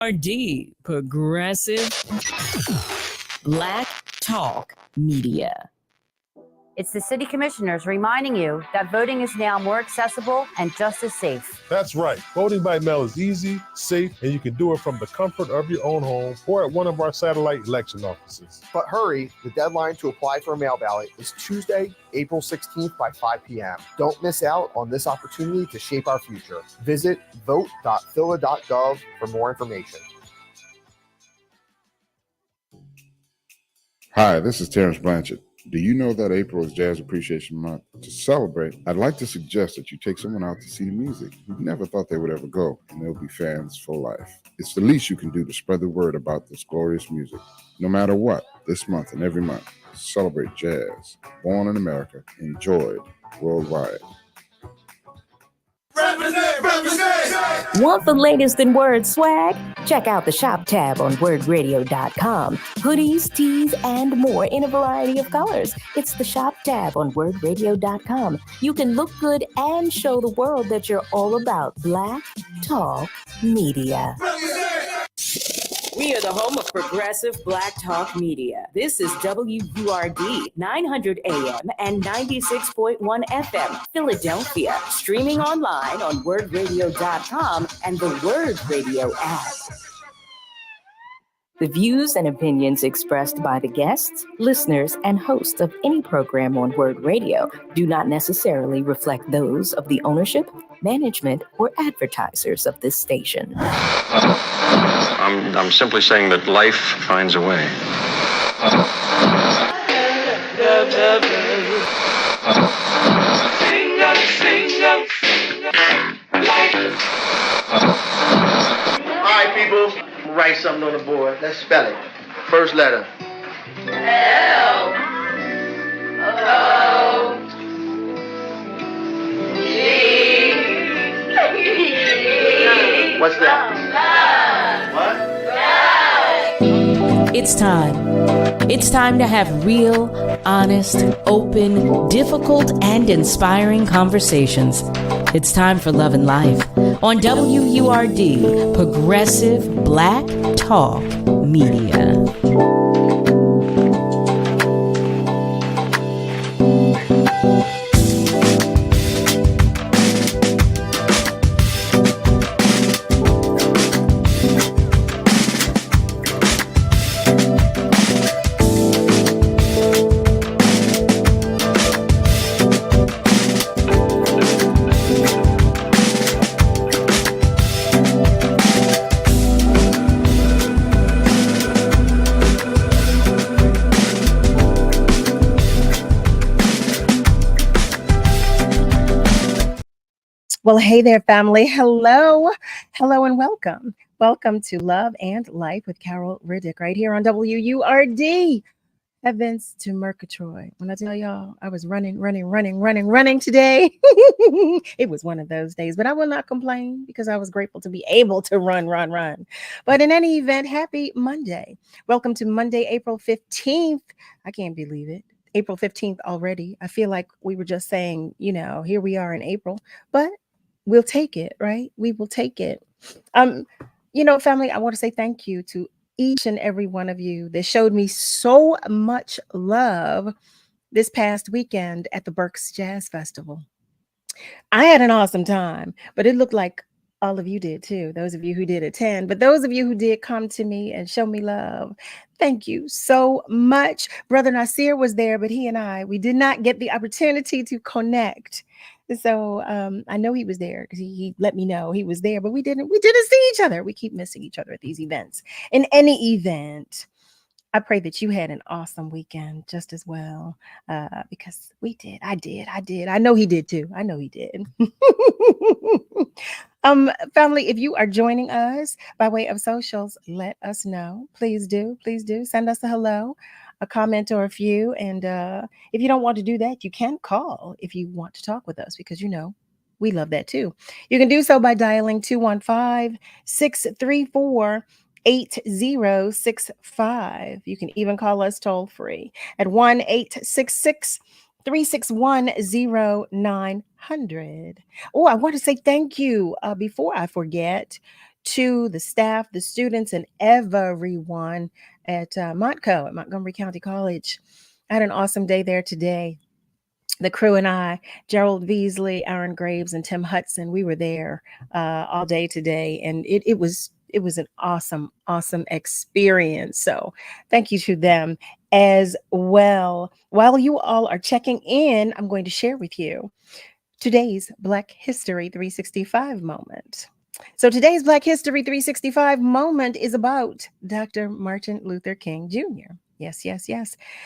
WRD, Progressive Black Talk Media. It's the city commissioners reminding you that voting is now more accessible and just as safe. That's right. Voting by mail is easy, safe, and you can do it from the comfort of your own home or at one of our satellite election offices. But hurry, the deadline to apply for a mail ballot is Tuesday, April 16th by 5 p.m. Don't miss out on this opportunity to shape our future. Visit vote.phila.gov for more information. Hi, this is Terrence Blanchard. Do you know that April is Jazz Appreciation Month? To celebrate, I'd like to suggest that you take someone out to see the music who never thought they would ever go, and they'll be fans for life. It's the least you can do to spread the word about this glorious music. No matter what, this month and every month, celebrate jazz. Born in America, enjoyed worldwide. Want the latest in word swag? Check out the shop tab on wordradio.com. Hoodies, tees, and more in a variety of colors. It's the shop tab on wordradio.com. You can look good and show the world that you're all about Black Talk Media. We are the home of progressive Black Talk Media. This is WURD 900 AM and 96.1 FM, Philadelphia. Streaming online on wordradio.com and the Word Radio app. The views and opinions expressed by the guests, listeners, and hosts of any program on Word Radio do not necessarily reflect those of the ownership, management, or advertisers of this station. I'm simply saying that life finds a way. All right, people, write something on the board. Let's spell it. First letter. L O G. What's that? What? It's time. It's time to have real, honest, open, difficult, and inspiring conversations. It's time for Love and Life on WURD, Progressive Black Talk Media. Well, hey there, family. Hello and welcome. Welcome to Love and Life with Carol Riddick right here on WURD. Heavens to Murgatroyd. When I tell y'all, I was running today. It was one of those days, but I will not complain because I was grateful to be able to run. But in any event, happy Monday. Welcome to Monday, April 15th. I can't believe it. April 15th already. I feel like we were just saying, here we are in April, but we'll take it, right? We will take it. Family, I want to say thank you to each and every one of you that showed me so much love this past weekend at the Berks Jazz Festival. I had an awesome time, but it looked like all of you did too. Those of you who did attend, but those of you who did come to me and show me love, thank you so much. Brother Nasir was there, but we did not get the opportunity to connect. So I know he was there because he let me know he was there, but we didn't see each other. We keep missing each other at these events. In any event, I pray that you had an awesome weekend just as well, because we did. I did. I know he did too. I know he did. Family, if you are joining us by way of socials, let us know. Please do. Send us a hello, a comment or a few. And if you don't want to do that, you can call if you want to talk with us, because we love that too. You can do so by dialing 215-634-8065. You can even call us toll free at 1-866-361-0900. Oh, I want to say thank you before I forget to the staff, the students, and everyone at Montco at Montgomery County College. I had an awesome day there today. The crew and I, Gerald Beasley, Aaron Graves, and Tim Hudson, we were there all day today, and it was an awesome experience. So thank you to them as well. While you all are checking in, I'm going to share with you today's Black History 365 moment. So today's Black History 365 moment is about Dr. Martin Luther King Jr. Yes.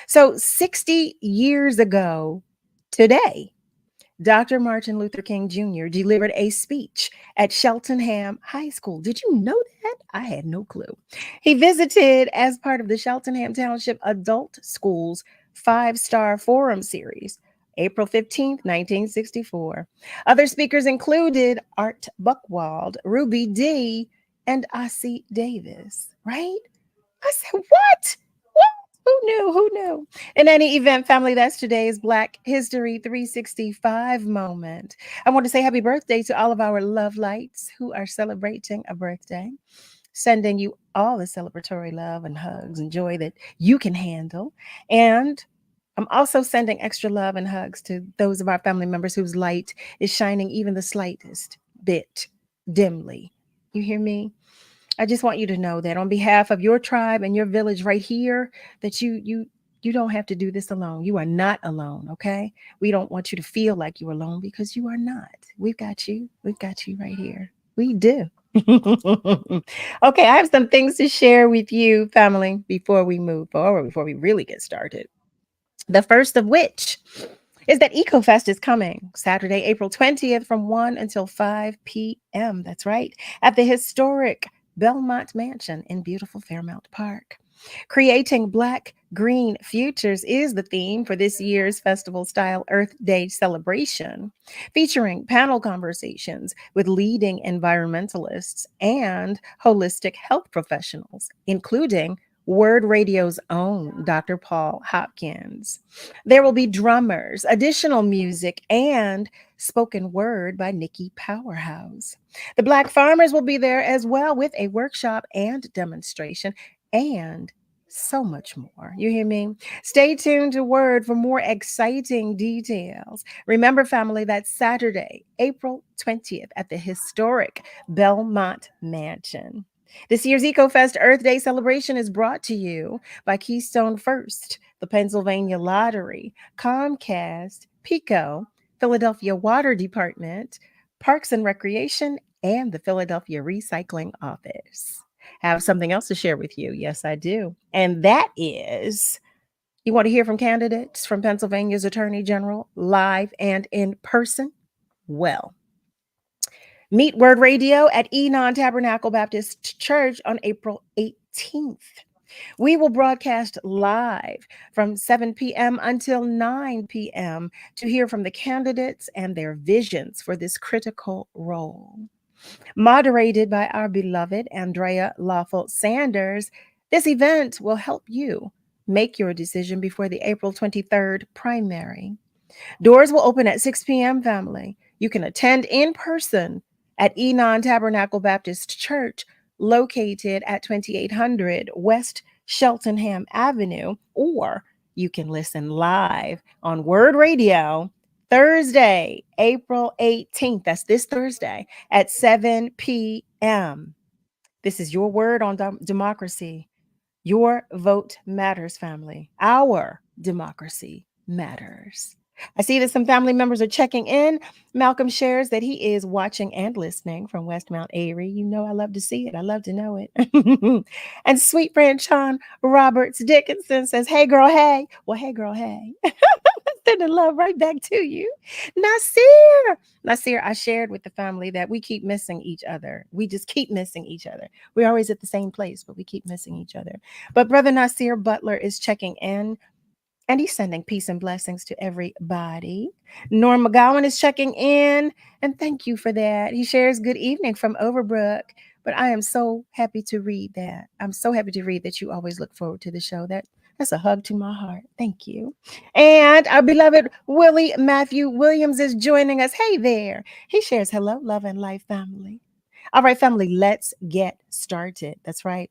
So 60 years ago today, Dr. Martin Luther King Jr. delivered a speech at Cheltenham High School. Did you know that? I had no clue. He visited as part of the Cheltenham Township Adult Schools 5-Star Forum Series, April 15th, 1964. Other speakers included Art Buchwald, Ruby Dee, and Ossie Davis, right? I said, what? Who knew? Who knew? In any event, family, that's today's Black History 365 moment. I want to say happy birthday to all of our love lights who are celebrating a birthday. Sending you all the celebratory love and hugs and joy that you can handle. And I'm also sending extra love and hugs to those of our family members whose light is shining even the slightest bit dimly. You hear me? I just want you to know that on behalf of your tribe and your village right here, that you don't have to do this alone. You are not alone, okay? We don't want you to feel like you're alone because you are not. We've got you. We've got you right here. We do. Okay, I have some things to share with you, family, before we move forward, before we really get started. The first of which is that EcoFest is coming Saturday, April 20th from 1 until 5 p.m. That's right, at the historic Belmont Mansion in beautiful Fairmount Park. Creating Black Green Futures is the theme for this year's festival-style Earth Day celebration, featuring panel conversations with leading environmentalists and holistic health professionals, including Word Radio's own Dr. Paul Hopkins. There will be drummers, additional music, and spoken word by Nikki Powerhouse. The Black farmers will be there as well with a workshop and demonstration and so much more. You hear me? Stay tuned to Word for more exciting details. Remember, family, that's Saturday, April 20th at the historic Belmont Mansion. This year's EcoFest Earth Day celebration is brought to you by Keystone First, the Pennsylvania Lottery, Comcast, PICO, Philadelphia Water Department, Parks and Recreation, and the Philadelphia Recycling Office. I have something else to share with you. Yes, I do. And that is, you want to hear from candidates from Pennsylvania's Attorney General live and in person? Well, meet Word Radio at Enon Tabernacle Baptist Church on April 18th. We will broadcast live from 7 p.m. until 9 p.m. to hear from the candidates and their visions for this critical role. Moderated by our beloved Andrea Lawful Sanders, this event will help you make your decision before the April 23rd primary. Doors will open at 6 p.m., family. You can attend in person at Enon Tabernacle Baptist Church, located at 2800 West Cheltenham Avenue, or you can listen live on Word Radio Thursday, April 18th. That's this Thursday at 7 p.m. This is your word on democracy. Your vote matters, family. Our democracy matters. I see that some family members are checking in. Malcolm shares that he is watching and listening from West Mount Airy. You know, I love to see it. I love to know it. And sweet friend Sean Roberts Dickinson says, hey, girl, hey. Well, hey, girl, hey. Sending love right back to you. Nasir, I shared with the family that we keep missing each other. We just keep missing each other. We're always at the same place, but we keep missing each other. But Brother Nasir Butler is checking in, and he's sending peace and blessings to everybody. Norm McGowan is checking in, and thank you for that. He shares good evening from Overbrook. But I am so happy to read that. I'm so happy to read that you always look forward to the show. That's a hug to my heart. Thank you. And our beloved Willie Matthew Williams is joining us. Hey there. He shares hello, love and life, family. All right, family, let's get started. That's right.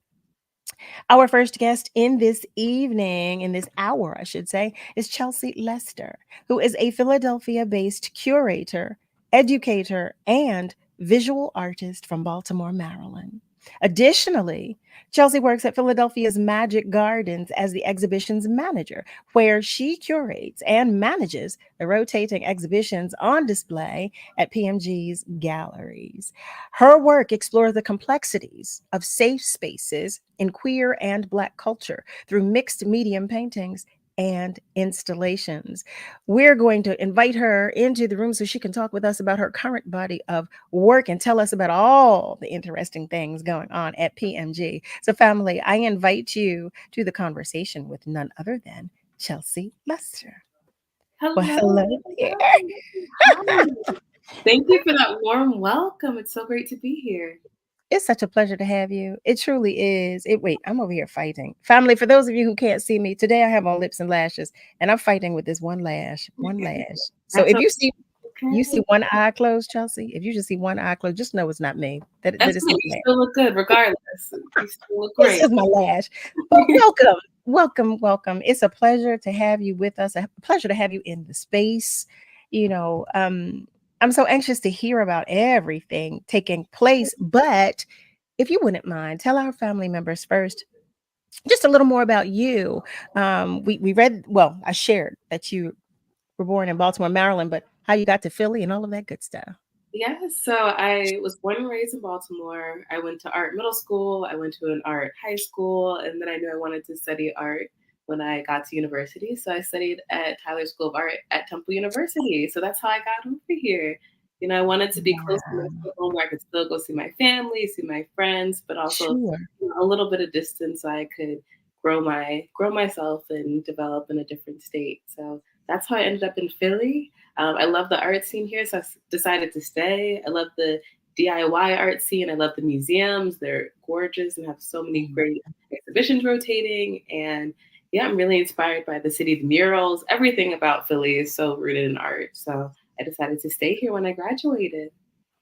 Our first guest in this evening, in this hour, I should say, is Chelsey Lester, who is a Philadelphia based curator, educator, and visual artist from Baltimore, Maryland. Additionally, Chelsey works at Philadelphia's Magic Gardens as the exhibitions manager, where she curates and manages the rotating exhibitions on display at PMG's galleries. Her work explores the complexities of safe spaces in queer and Black culture through mixed medium paintings and installations. We're going to invite her into the room so she can talk with us about her current body of work and tell us about all the interesting things going on at PMG. So, family, I invite you to the conversation with none other than Chelsey Lester. Hello. Well, hello there. Hi. Thank you for that warm welcome. It's so great to be here. It's such a pleasure to have you. It truly is. Wait, I'm over here fighting. Family, for those of you who can't see me, today I have on lips and lashes, and I'm fighting with this one lash. So if you see one eye closed, Chelsey, if you just see one eye closed, just know it's not me. That That's is right. You still look good regardless. You still look great. This is my lash. But welcome. It's a pleasure to have you with us. A pleasure to have you in the space. I'm so anxious to hear about everything taking place, but if you wouldn't mind, tell our family members first just a little more about you. I shared that you were born in Baltimore, Maryland, but how you got to Philly and all of that good stuff. Yeah, so I was born and raised in Baltimore. I went to art middle school. I went to an art high school, and then I knew I wanted to study art when I got to university. So I studied at Tyler School of Art at Temple University. So that's how I got over here. I wanted to be close to my home where I could still go see my family, see my friends, but also a little bit of distance so I could grow myself and develop in a different state. So that's how I ended up in Philly. I love the art scene here, so I decided to stay. I love the DIY art scene. I love the museums. They're gorgeous and have so many great exhibitions rotating. And yeah, I'm really inspired by the city, the murals. Everything about Philly is so rooted in art. So I decided to stay here when I graduated.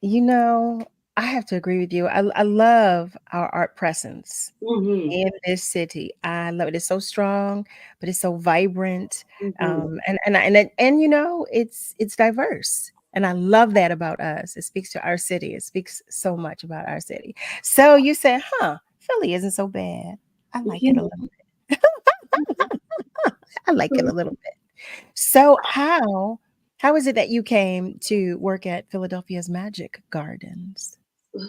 I have to agree with you. I love our art presence in this city. I love it. It's so strong, but it's so vibrant. It's diverse. And I love that about us. It speaks to our city. It speaks so much about our city. So you said, Philly isn't so bad. I like it a little bit. I like it a little bit. So how is it that you came to work at Philadelphia's Magic Gardens?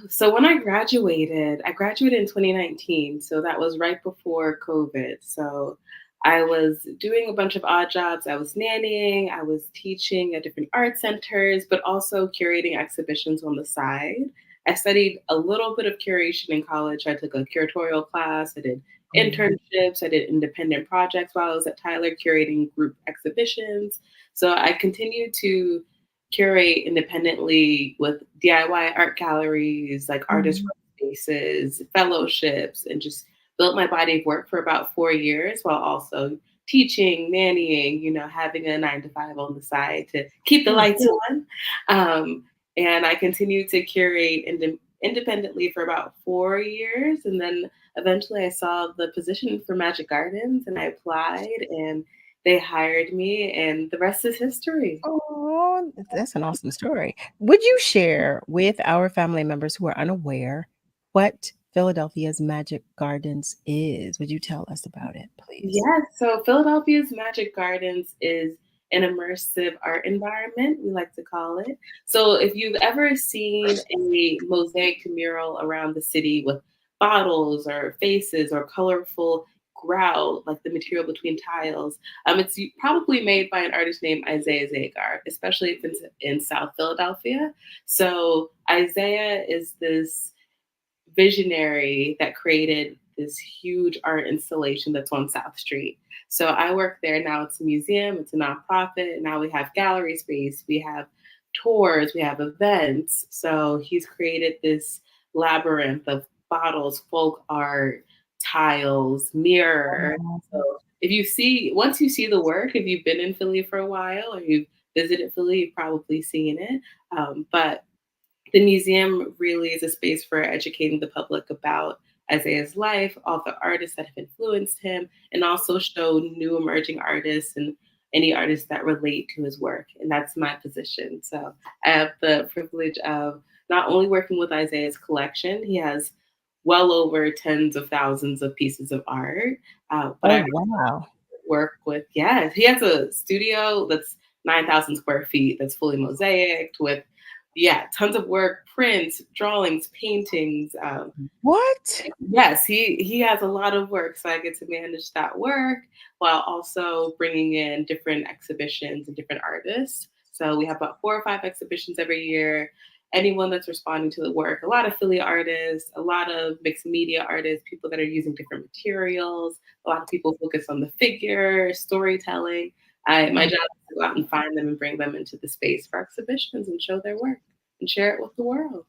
So when I graduated in 2019. So that was right before COVID. So I was doing a bunch of odd jobs. I was nannying, I was teaching at different art centers, but also curating exhibitions on the side. I studied a little bit of curation in college. I took a curatorial class. I did internships. I did independent projects while I was at Tyler curating group exhibitions. So I continued to curate independently with DIY art galleries, like artist spaces, fellowships, and just built my body of work for about 4 years while also teaching, nannying, having a 9-to-5 on the side to keep the lights on. And I continued to curate independently for about 4 years. And then eventually I saw the position for Magic Gardens and I applied and they hired me and the rest is history. Oh, that's an awesome story. Would you share with our family members who are unaware what Philadelphia's Magic Gardens is? Would you tell us about it, please? Yes. So Philadelphia's Magic Gardens is an immersive art environment, we like to call it. So if you've ever seen a mosaic mural around the city with bottles or faces or colorful grout, like the material between tiles, it's probably made by an artist named Isaiah Zagar, especially if it's in South Philadelphia. So Isaiah is this visionary that created this huge art installation that's on South Street. So I work there now. It's a museum, it's a nonprofit. Now we have gallery space, we have tours, we have events. So he's created this labyrinth of bottles, folk art, tiles, mirror. So once you see the work, if you've been in Philly for a while or you've visited Philly, you've probably seen it. But The museum really is a space for educating the public about Isaiah's life, all the artists that have influenced him, and also show new emerging artists and any artists that relate to his work. And that's my position. So I have the privilege of not only working with Isaiah's collection, he has well over tens of thousands of pieces of art, but Oh, I wow. work with, yeah, he has a studio that's 9,000 square feet that's fully mosaicked with, yeah, tons of work, prints, drawings, paintings. What? Yes, he has a lot of work, so I get to manage that work while also bringing in different exhibitions and different artists. So we have about 4 or 5 exhibitions every year. Anyone that's responding to the work, a lot of Philly artists, a lot of mixed media artists, people that are using different materials. A lot of people focus on the figure, storytelling. My job is to go out and find them and bring them into the space for exhibitions and show their work and share it with the world.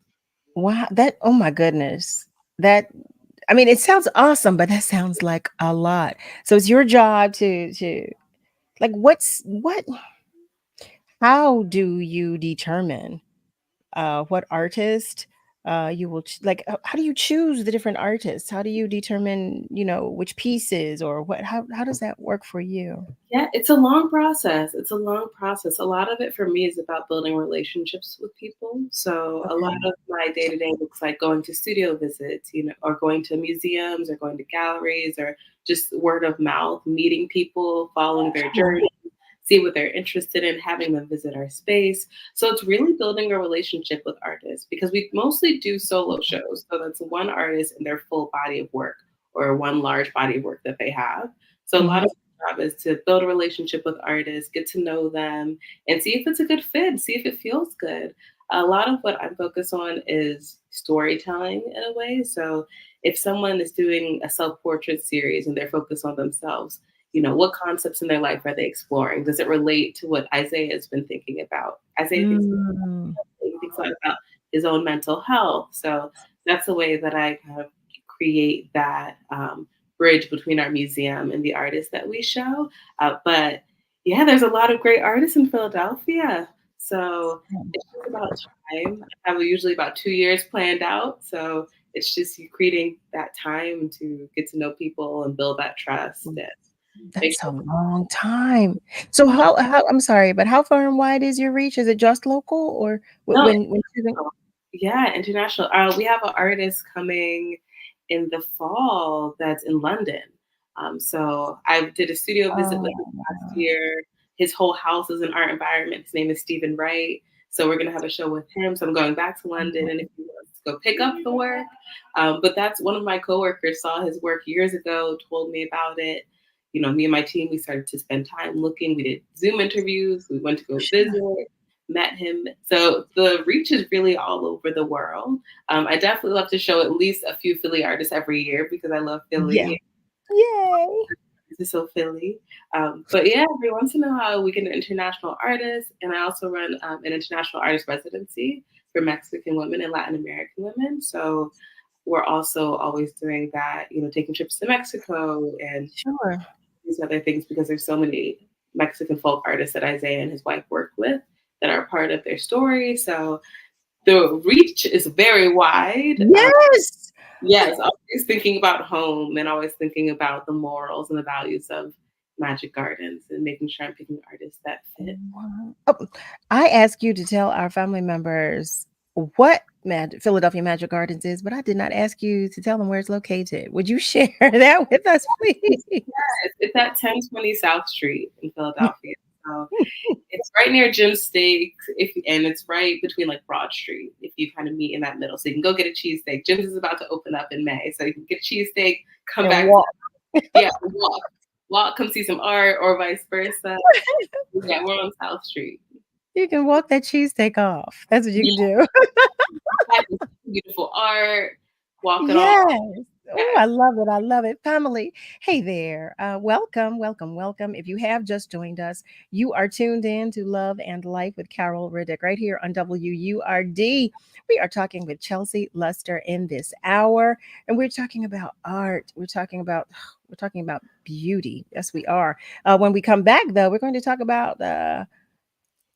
Wow. That, oh my goodness. That, I mean, it sounds awesome, but that sounds like a lot. So it's your job to like, how do you determine what artist you will like? How do you choose the different artists? How do you determine, which pieces or what? How does that work for you? Yeah, it's a long process. It's a long process. A lot of it for me is about building relationships with people. So a lot Okay. of my day to day looks like going to studio visits, or going to museums or going to galleries or just word of mouth, meeting people, following their Sure. journey, see what they're interested in, having them visit our space. So it's really building a relationship with artists because we mostly do solo shows. So that's one artist and their full body of work or one large body of work that they have. So a lot Mhm. of job is to build a relationship with artists, get to know them, and see if it's a good fit, see if it feels good. A lot of what I'm focused on is storytelling in a way. So if someone is doing a self-portrait series and they're focused on themselves, what concepts in their life are they exploring? Does it relate to what Isaiah has been thinking about? Isaiah thinks Mm. he thinks a lot about his own mental health. So that's the way that I kind of create that bridge between our museum and the artists that we show. But yeah, there's a lot of great artists in Philadelphia. So it's just about time. I have usually about 2 years planned out. So it's just you creating that time to get to know people and build that trust and make That's a sure. long time. So how I'm sorry, but how far and wide is your reach? Is it just local or No, when choosing? yeah, international. We have an artist coming in the fall that's in London. So I did a studio visit with him Oh, last year. His whole house is an art environment. His name is Stephen Wright. So we're gonna have a show with him. So I'm going back to London, and if he wants to go pick up the work, but that's one of my coworkers saw his work years ago, told me about it. Me and my team, we started to spend time looking. We did Zoom interviews. We went to go sure. visit, met him. So the reach is really all over the world. I definitely love to show at least a few Philly artists every year because I love Yeah. Philly. Yay. This is so Philly. But yeah, every once in a while we get an international artist, and I also run an international artist residency for Mexican women and Latin American women. So we're also always doing that, taking trips to Mexico and Sure. these other things because there's so many Mexican folk artists that Isaiah and his wife work with that are part of their story. So the reach is very wide. Yes. Yes, always thinking about home and always thinking about the morals and the values of Magic Gardens and making sure I'm picking artists that fit. Wow. Oh, I asked you to tell our family members what Philadelphia Magic Gardens is, but I did not ask you to tell them where it's located. Would you share that with us, please? It's at 1020 South Street in Philadelphia. So it's right near Jim Steak, and it's right between like Broad Street if you kind of meet in that middle. So you can go get a cheesesteak. Jim's is about to open up in May, so you can get a cheesesteak, come And back, walk. yeah, walk, come see some art, or vice versa. Yeah, we're on South Street. You can walk that cheesesteak off. That's what you can Yeah, do. beautiful art, walk it all. Yes. Oh, Yeah. I love it. I love it. Family, hey there. Welcome, welcome, welcome. If you have just joined us, you are tuned in to Love and Life with Carol Riddick right here on WURD. We are talking with Chelsey Luster in this hour, and we're talking about art. We're talking about beauty. Yes, we are. When we come back, though, we're going to talk about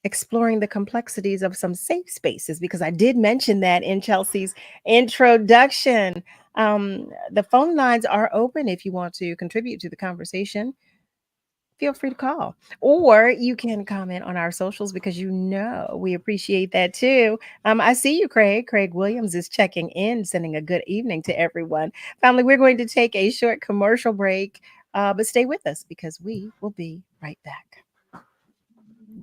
exploring the complexities of some safe spaces, because I did mention that in Chelsey's introduction. The phone lines are open if you want to contribute to the conversation. Feel free to call, or you can comment on our socials, because we appreciate that too. I see you, Craig. Craig Williams is checking in, sending a good evening to everyone. Family, we're going to take a short commercial break, but stay with us because we will be right back.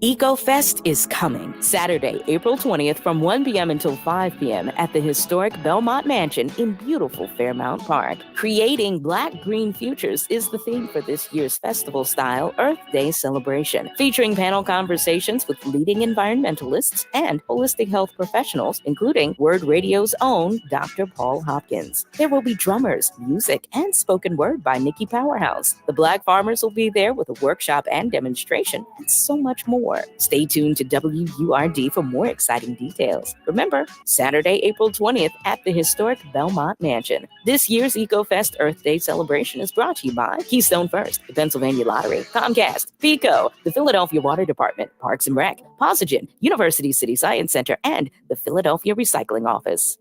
EcoFest is coming Saturday, April 20th from 1 p.m. until 5 p.m. at the historic Belmont Mansion in beautiful Fairmount Park. Creating Black-Green Futures is the theme for this year's festival-style Earth Day celebration, featuring panel conversations with leading environmentalists and holistic health professionals, including Word Radio's own Dr. Paul Hopkins. There will be drummers, music, and spoken word by Nikki Powerhouse. The Black farmers will be there with a workshop and demonstration, and so much more. Stay tuned to WURD for more exciting details. Remember, Saturday, April 20th at the historic Belmont Mansion. This year's EcoFest Earth Day celebration is brought to you by Keystone First, the Pennsylvania Lottery, Comcast, PECO, the Philadelphia Water Department, Parks and Rec, Posigen, University City Science Center, and the Philadelphia Recycling Office.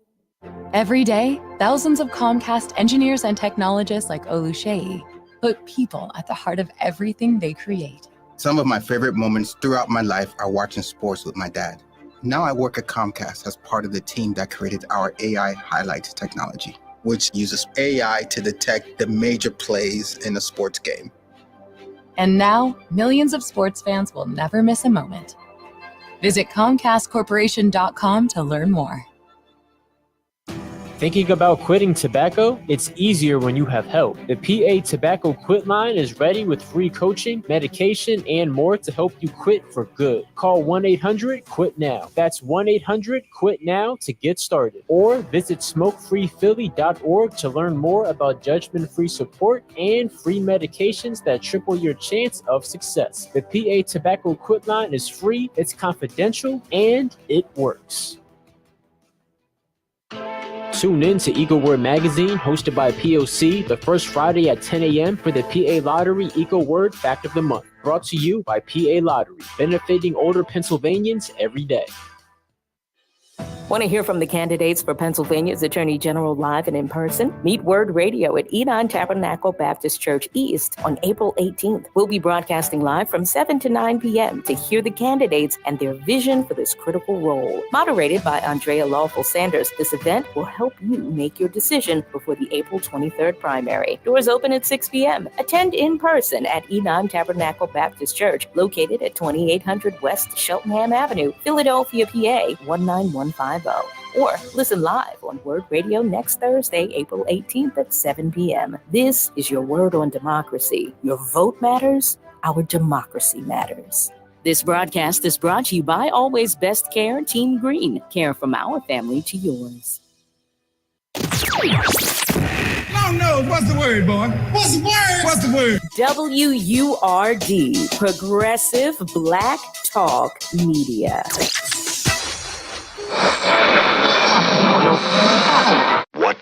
Every day, thousands of Comcast engineers and technologists like Oluseyi put people at the heart of everything they create. Some of my favorite moments throughout my life are watching sports with my dad. Now I work at Comcast as part of the team that created our AI highlights technology, which uses AI to detect the major plays in a sports game. And now, millions of sports fans will never miss a moment. Visit ComcastCorporation.com to learn more. Thinking about quitting tobacco? It's easier when you have help. The PA Tobacco Quit Line is ready with free coaching, medication, and more to help you quit for good. Call 1-800-QUIT-NOW. That's 1-800-QUIT-NOW to get started. Or visit smokefreephilly.org to learn more about judgment-free support and free medications that triple your chance of success. The PA Tobacco Quit Line is free, it's confidential, and it works. Tune in to Eco Word Magazine, hosted by POC, the first Friday at 10 a.m. for the PA Lottery Eco Word Fact of the Month. Brought to you by PA Lottery, benefiting older Pennsylvanians every day. Want to hear from the candidates for Pennsylvania's Attorney General live and in person? Meet Word Radio at Edon Tabernacle Baptist Church East on April 18th. We'll be broadcasting live from 7 to 9 p.m. to hear the candidates and their vision for this critical role. Moderated by Andrea Lawful Sanders, this event will help you make your decision before the April 23rd primary. Doors open at 6 p.m. Attend in person at Edon Tabernacle Baptist Church, located at 2800 West Cheltenham Avenue, Philadelphia, PA 19150. Or listen live on Word Radio next Thursday, April 18th at 7 p.m. This is your word on democracy. Your vote matters. Our democracy matters. This broadcast is brought to you by Always Best Care Team Green. Care from our family to yours. Long nose, what's the word, boy? What's the word? What's the word? WURD, Progressive Black Talk Media. What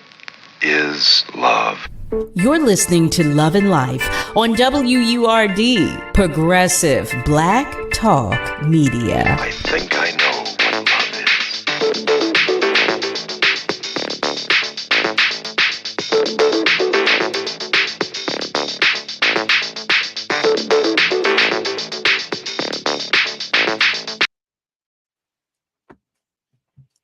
is love? You're listening to Love and Life on WURD, Progressive Black Talk Media. I think I know what love is.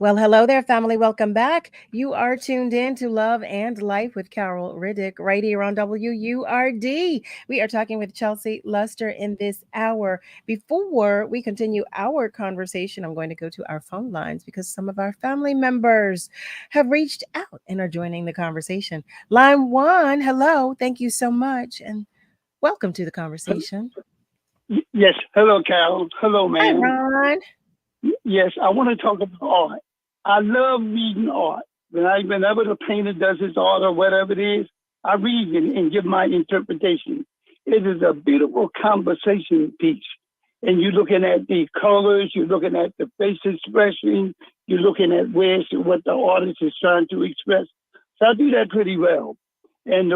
Well, hello there, family. Welcome back. You are tuned in to Love and Life with Carol Riddick right here on WURD. We are talking with Chelsey Luster in this hour. Before we continue our conversation, I'm going to go to our phone lines because some of our family members have reached out and are joining the conversation. Line 1, hello. Thank you so much and welcome to the conversation. Yes. Hello, Carol. Hello, man. Hi, Ron. Yes, I want to talk about art. I love reading art. Whenever the painter does his art or whatever it is, I read it and give my interpretation. It is a beautiful conversation piece. And you're looking at the colors, you're looking at the face expression, you're looking at what the artist is trying to express. So I do that pretty well. And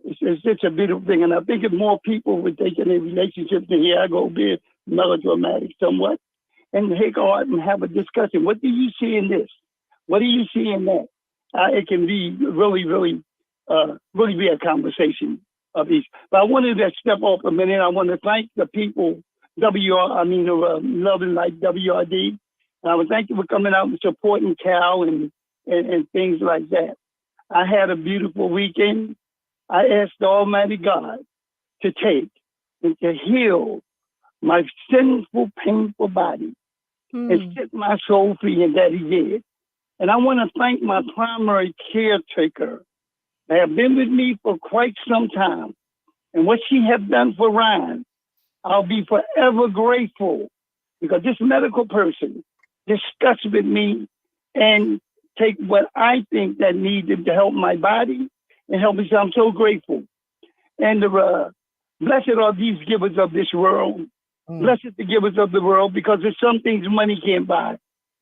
it's just a beautiful thing. And I think if more people would take in a relationship, then here I go, melodramatic somewhat, and take art and have a discussion. What do you see in this? What do you see in that? It can be really, really, really be a conversation of each. But I wanted to step off a minute. I want to thank the people, Love and Life, WRD. And I would thank you for coming out and supporting Cal and things like that. I had a beautiful weekend. I asked the Almighty God to take and to heal my sinful, painful body and set my soul free, and that he did. And I want to thank my primary caretaker. They have been with me for quite some time. And what she has done for Ryan, I'll be forever grateful, because this medical person discussed with me and take what I think that needed to help my body and help me. So I'm so grateful. And blessed are these givers of this world. Blessed the givers of the world, because there's some things money can't buy.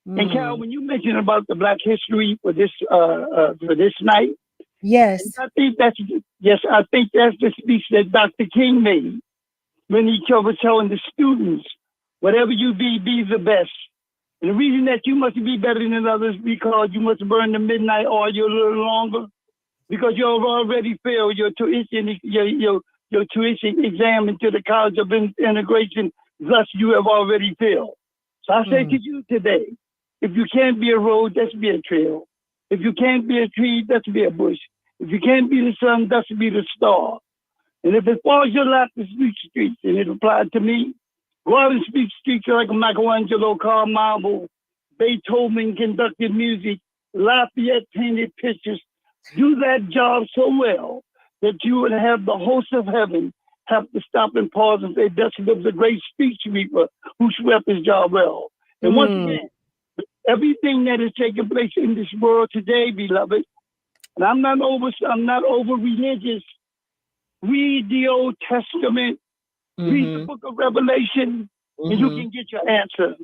And Carol, when you mentioned about the Black History for this night, yes, I think that's the speech that Dr. King made when he was telling the students, whatever you be the best. And the reason that you must be better than others because you must burn the midnight oil a little longer, because you have already failed your tuition, your tuition exam into the College of Integration. Thus, you have already failed. So I say to you today, if you can't be a road, let's be a trail. If you can't be a tree, let's be a bush. If you can't be the sun, let's be the star. And if it falls your lap to speak streets, and it applied to me, go out and speak streets like Michelangelo, Carl Marble, Beethoven conducted music, Lafayette painted pictures. Do that job so well that you would have the host of heaven have to stop and pause and say, "Thus was a great speech sweeper who swept his job well." And once again, everything that is taking place in this world today, beloved, and I'm not over religious. Read the Old Testament, read the book of Revelation, and you can get your answer.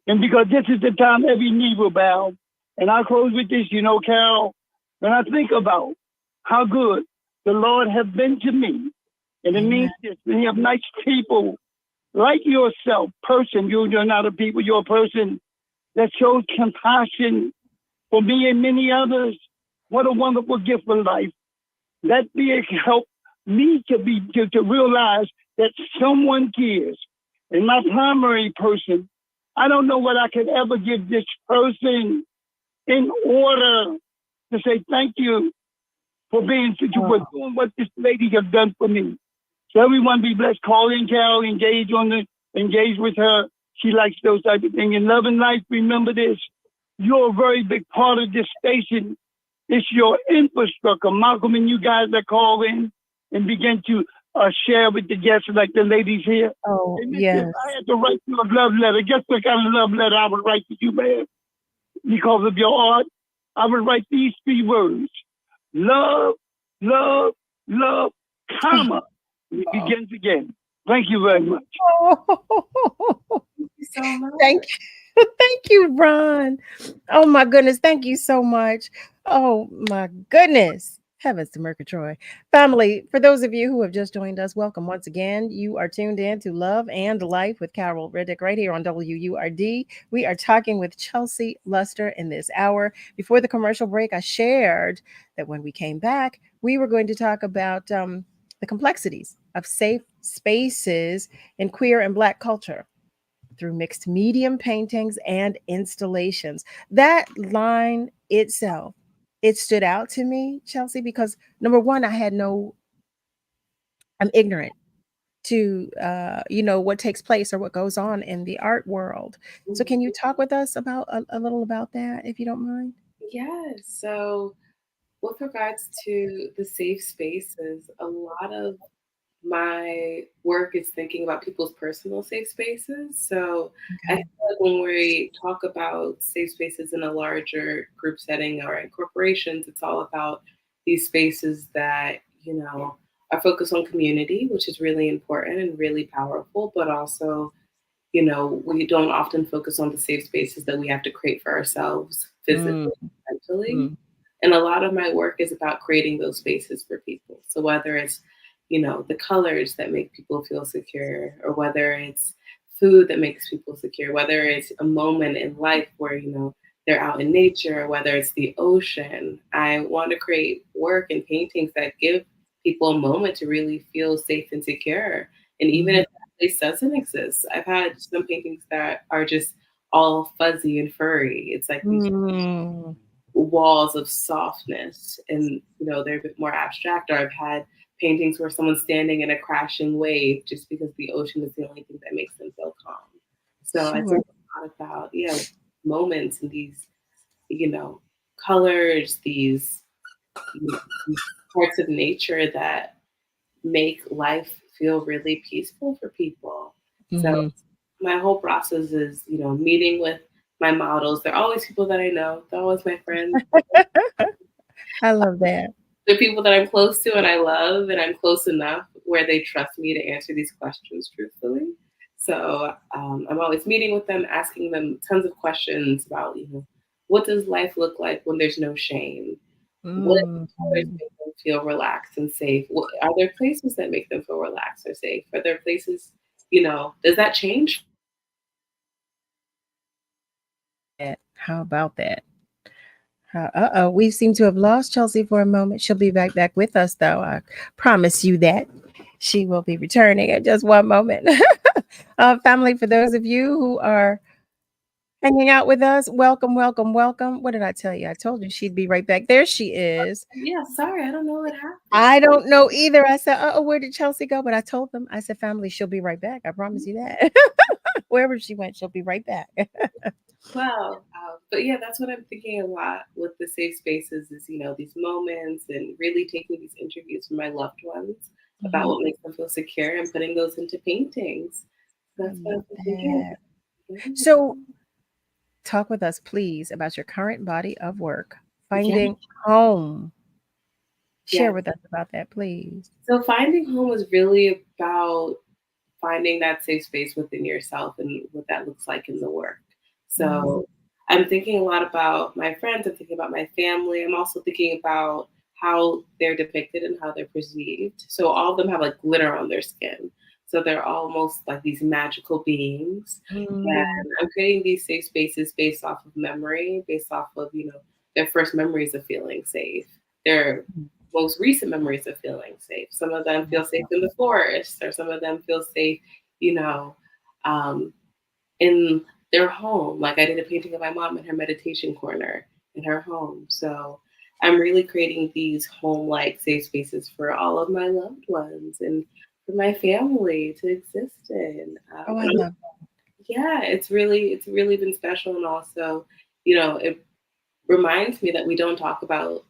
And because this is the time every knee will bow. And I'll close with this, Carol, when I think about how good the Lord has been to me, and it means this, when you have nice people like yourself, you're not a people, you're a person that shows compassion for me and many others. What a wonderful gift of life. That be help me to realize that someone cares. And my primary person, I don't know what I could ever give this person in order to say thank you for being for doing what this lady has done for me. So everyone be blessed. Call in Carol, engage with her. She likes those type of things. In Love and Life, remember this. You're a very big part of this station. It's your infrastructure. Malcolm and you guys that call in and begin to share with the guests like the ladies here. Oh, yes. If I had to write you a love letter, guess what kind of love letter I would write to you, man? Because of your art, I would write these 3 words. Love, love, love, comma. It begins again. Thank you very much. Thank you so much. Thank you. Thank you, Ron. Oh my goodness. Thank you so much. Oh my goodness. Heavens to Murgatroyd. Family, for those of you who have just joined us, welcome once again. You are tuned in to Love and Life with Carol Riddick right here on WURD. We are talking with Chelsey Luster in this hour. Before the commercial break, I shared that when we came back, we were going to talk about the complexities of safe spaces in queer and Black culture through mixed medium paintings and installations. That line itself, it stood out to me, Chelsey, because number one, I'm ignorant to, what takes place or what goes on in the art world. So can you talk with us about a little about that, if you don't mind? Yes. So with regards to the safe spaces, a lot of my work is thinking about people's personal safe spaces. So I feel like when we talk about safe spaces in a larger group setting or in corporations, it's all about these spaces that, are focused on community, which is really important and really powerful, but also, we don't often focus on the safe spaces that we have to create for ourselves physically, mentally. And a lot of my work is about creating those spaces for people. So whether it's the colors that make people feel secure, or whether it's food that makes people secure, whether it's a moment in life where, they're out in nature, whether it's the ocean. I want to create work and paintings that give people a moment to really feel safe and secure. And even if that place doesn't exist, I've had some paintings that are just all fuzzy and furry. It's like these walls of softness, and they're a bit more abstract. Or I've had paintings where someone's standing in a crashing wave just because the ocean is the only thing that makes them feel calm. So I think a lot about moments and these colors, these parts of nature that make life feel really peaceful for people. So my whole process is meeting with my models. They're always people that I know. They're always my friends. I love that. They're people that I'm close to and I love, and I'm close enough where they trust me to answer these questions truthfully. So I'm always meeting with them, asking them tons of questions about, what does life look like when there's no shame? What colors make them feel relaxed and safe? Are there places that make them feel relaxed or safe? Are there places, does that change? How about that? We seem to have lost Chelsey for a moment. She'll be back with us, though. I promise you that. She will be returning at just one moment. Family, for those of you who are hanging out with us, welcome. What did I tell you? I told you she'd be right back. There she is. Yeah, sorry, I don't know what happened. I don't know either. I said, where did Chelsey go? But I told them, I said, family, she'll be right back. I promise you that. Wherever she went, she'll be right back. Well, but yeah, that's what I'm thinking a lot with the safe spaces is, these moments and really taking these interviews from my loved ones about what makes them feel secure and putting those into paintings. That's what I'm thinking. So talk with us, please, about your current body of work, finding home. Share with us about that, please. So finding home is really about finding that safe space within yourself and what that looks like in the work. So I'm thinking a lot about my friends. I'm thinking about my family. I'm also thinking about how they're depicted and how they're perceived. So all of them have like glitter on their skin. So they're almost like these magical beings. And I'm creating these safe spaces based off of memory, based off of, their first memories of feeling safe, their most recent memories of feeling safe. Some of them feel safe in the forest, or some of them feel safe, in their home. Like I did a painting of my mom in her meditation corner in her home. So I'm really creating these home-like safe spaces for all of my loved ones and for my family to exist in. I love that. Yeah, it's really been special. And also, it reminds me that we don't talk about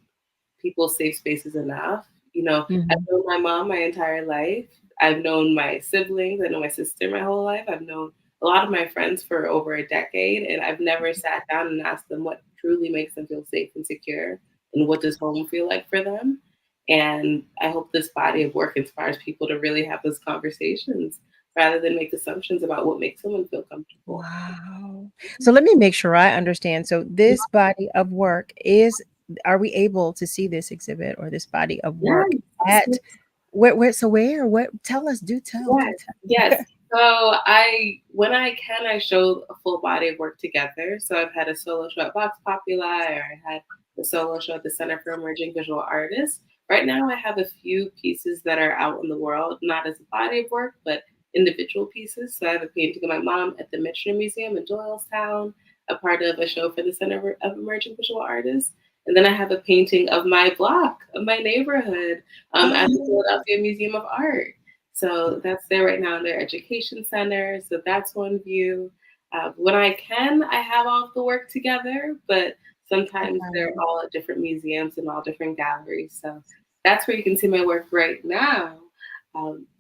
people's safe spaces enough. I've known my mom my entire life. I've known my siblings. I know my sister my whole life. I've known a lot of my friends for over a decade, and I've never sat down and asked them what truly makes them feel safe and secure and what does home feel like for them. And I hope this body of work inspires people to really have those conversations rather than make assumptions about what makes someone feel comfortable. Wow. So let me make sure I understand. So this body of work are we able to see this exhibit or this body of work at where? Tell us, do tell. Yes. So when I can, I show a full body of work together. So I've had a solo show at Vox Populi, or I had a solo show at the Center for Emerging Visual Artists. Right now, I have a few pieces that are out in the world, not as a body of work, but individual pieces. So I have a painting of my mom at the Michener Museum in Doylestown, a part of a show for the Center of Emerging Visual Artists. And then I have a painting of my block, of my neighborhood, at the Philadelphia Museum of Art. So that's there right now in their education center. So that's one view. When I can, I have all of the work together, but sometimes they're all at different museums and all different galleries. So that's where you can see my work right now.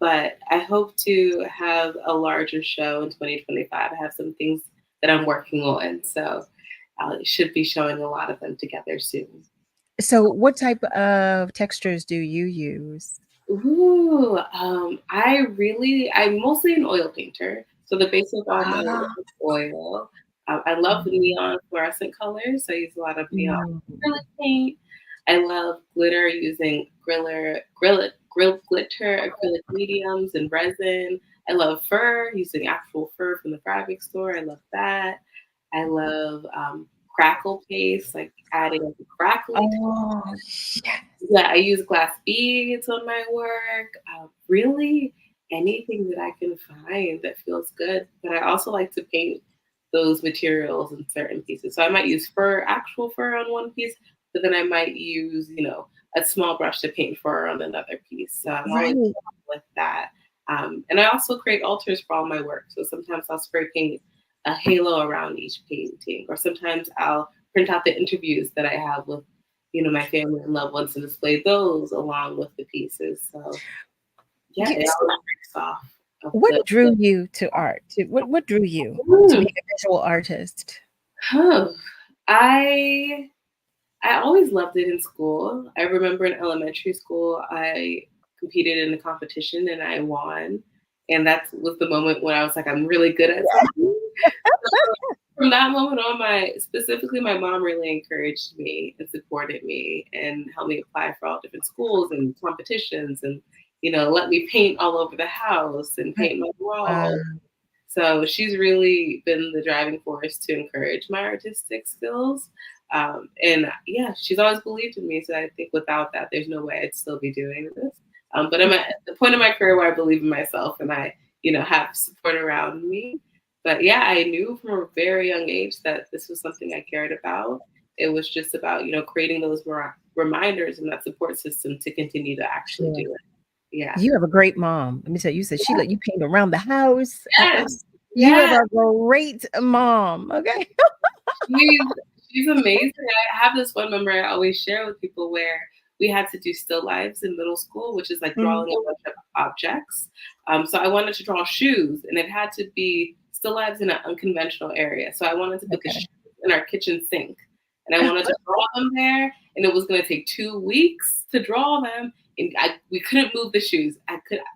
But I hope to have a larger show in 2025. I have some things that I'm working on. So should be showing a lot of them together soon. So what type of textures do you use? Ooh, I'm mostly an oil painter. So the base of all my work is oil. I love the neon fluorescent colors. So I use a lot of neon acrylic paint. I love glitter using glitter, acrylic mediums, and resin. I love fur, using actual fur from the fabric store. I love that. I love crackle paste, like adding like a crackly. Oh, yes. Yeah, I use glass beads on my work. Really, anything that I can find that feels good. But I also like to paint those materials in certain pieces. So I might use fur, actual fur on one piece, but then I might use, a small brush to paint fur on another piece. So I'm always Right. with that. And I also create altars for all my work. So sometimes I'll spray paint a halo around each painting, or sometimes I'll print out the interviews that I have with, my family and loved ones and display those along with the pieces. So yeah, it Yes. all breaks off. Of What drew you to art? What drew you to be a visual artist? I always loved it in school. I remember in elementary school, I competed in a competition and I won. And that was the moment when I was like, I'm really good at something. So from that moment on, specifically my mom really encouraged me and supported me and helped me apply for all different schools and competitions and, let me paint all over the house and paint my walls. So she's really been the driving force to encourage my artistic skills. And yeah, she's always believed in me. So I think without that, there's no way I'd still be doing this. But I'm at the point in my career where I believe in myself and I, have support around me. But yeah, I knew from a very young age that this was something I cared about. It was just about, creating those reminders and that support system to continue to actually do it. Yeah. You have a great mom. Let me tell you, you said she let you paint around the house. Yes. You have a great mom. Okay. She's amazing. I have this one memory I always share with people where we had to do still lives in middle school, which is like drawing a bunch of objects. So I wanted to draw shoes, and it had to be still lives in an unconventional area. So I wanted to put the shoes in our kitchen sink, and I wanted to draw them there, and it was going to take 2 weeks to draw them, and we couldn't move the shoes.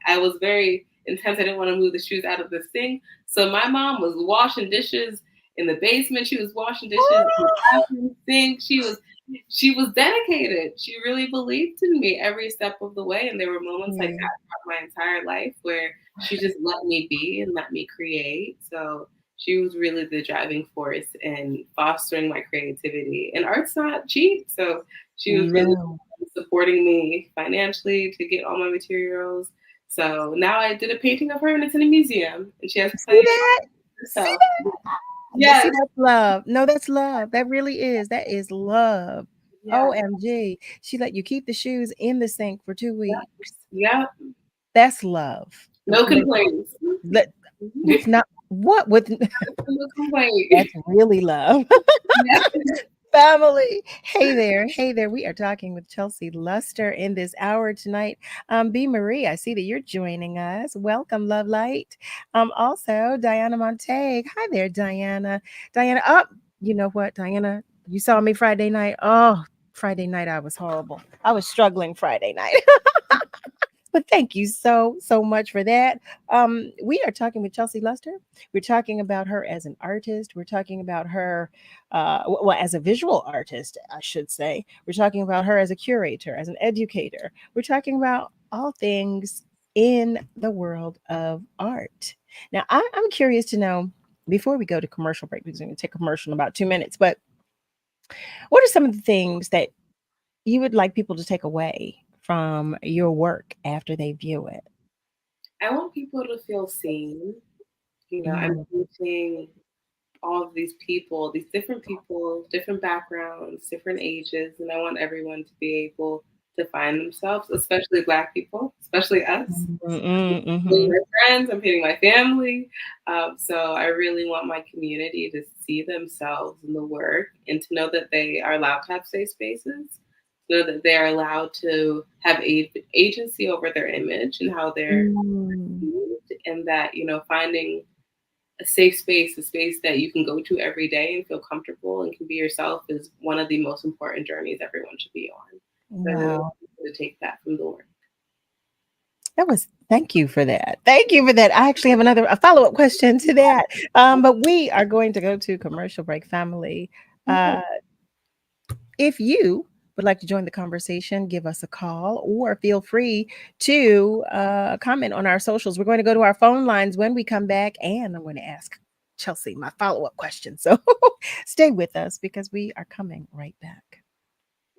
I was very intense. I didn't want to move the shoes out of the sink. So my mom was washing dishes in the basement. She was washing dishes in the bathroom sink. She was dedicated. She really believed in me every step of the way. And there were moments like that throughout my entire life where she just let me be and let me create. So she was really the driving force in fostering my creativity. And art's not cheap. So she was really supporting me financially to get all my materials. So now I did a painting of her and it's in a museum. And she has plenty of herself. Yeah, that's love. No, that's love. That really is. That is love. Yeah. OMG. She let you keep the shoes in the sink for 2 weeks. Yeah. That's love. No complaints. It's not what with no complaints. That's really love. Family. Hey there. We are talking with Chelsey Luster in this hour tonight. B. Marie, I see that you're joining us. Welcome, Love Light. Also, Diana Montague. Hi there, Diana. Diana, you know what, Diana? You saw me Friday night. Oh, Friday night, I was horrible. I was struggling Friday night. But thank you so much for that. We are talking with Chelsey Luster. We're talking about her as an artist. We're talking about her, as a visual artist, I should say. We're talking about her as a curator, as an educator. We're talking about all things in the world of art. Now, I'm curious to know, before we go to commercial break, because we're going to take commercial in about 2 minutes, but what are some of the things that you would like people to take away from your work after they view it? I want people to feel seen. I'm meeting all of these people, different backgrounds, different ages, and I want everyone to be able to find themselves, especially Black people, especially us. I'm meeting my friends, I'm meeting my family. So I really want my community to see themselves in the work and to know that they are allowed to have safe spaces. So that they're allowed to have agency over their image and how they're viewed, and that, finding a safe space, a space that you can go to every day and feel comfortable and can be yourself, is one of the most important journeys everyone should be on. So I really want to take that from the work. Thank you for that. I actually have a follow-up question to that. But we are going to go to commercial break, family. If you would like to join the conversation, give us a call or feel free to comment on our socials. We're going to go to our phone lines when we come back, and I'm going to ask Chelsey my follow-up question. So stay with us because we are coming right back.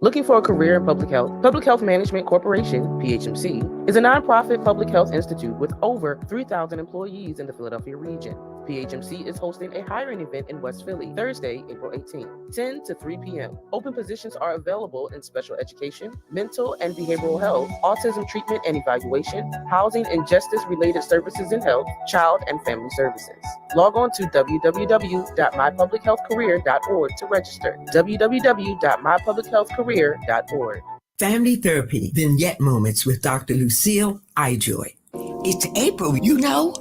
Looking for a career in public health? Public Health Management Corporation, PHMC, is a nonprofit public health institute with over 3,000 employees in the Philadelphia region. PHMC is hosting a hiring event in West Philly, Thursday, April 18th, 10 to 3 p.m. Open positions are available in special education, mental and behavioral health, autism treatment and evaluation, housing and justice-related services in health, child and family services. Log on to www.mypublichealthcareer.org to register. www.mypublichealthcareer.org. Family Therapy Vignette Moments with Dr. Lucille Ijoy. It's April, you know.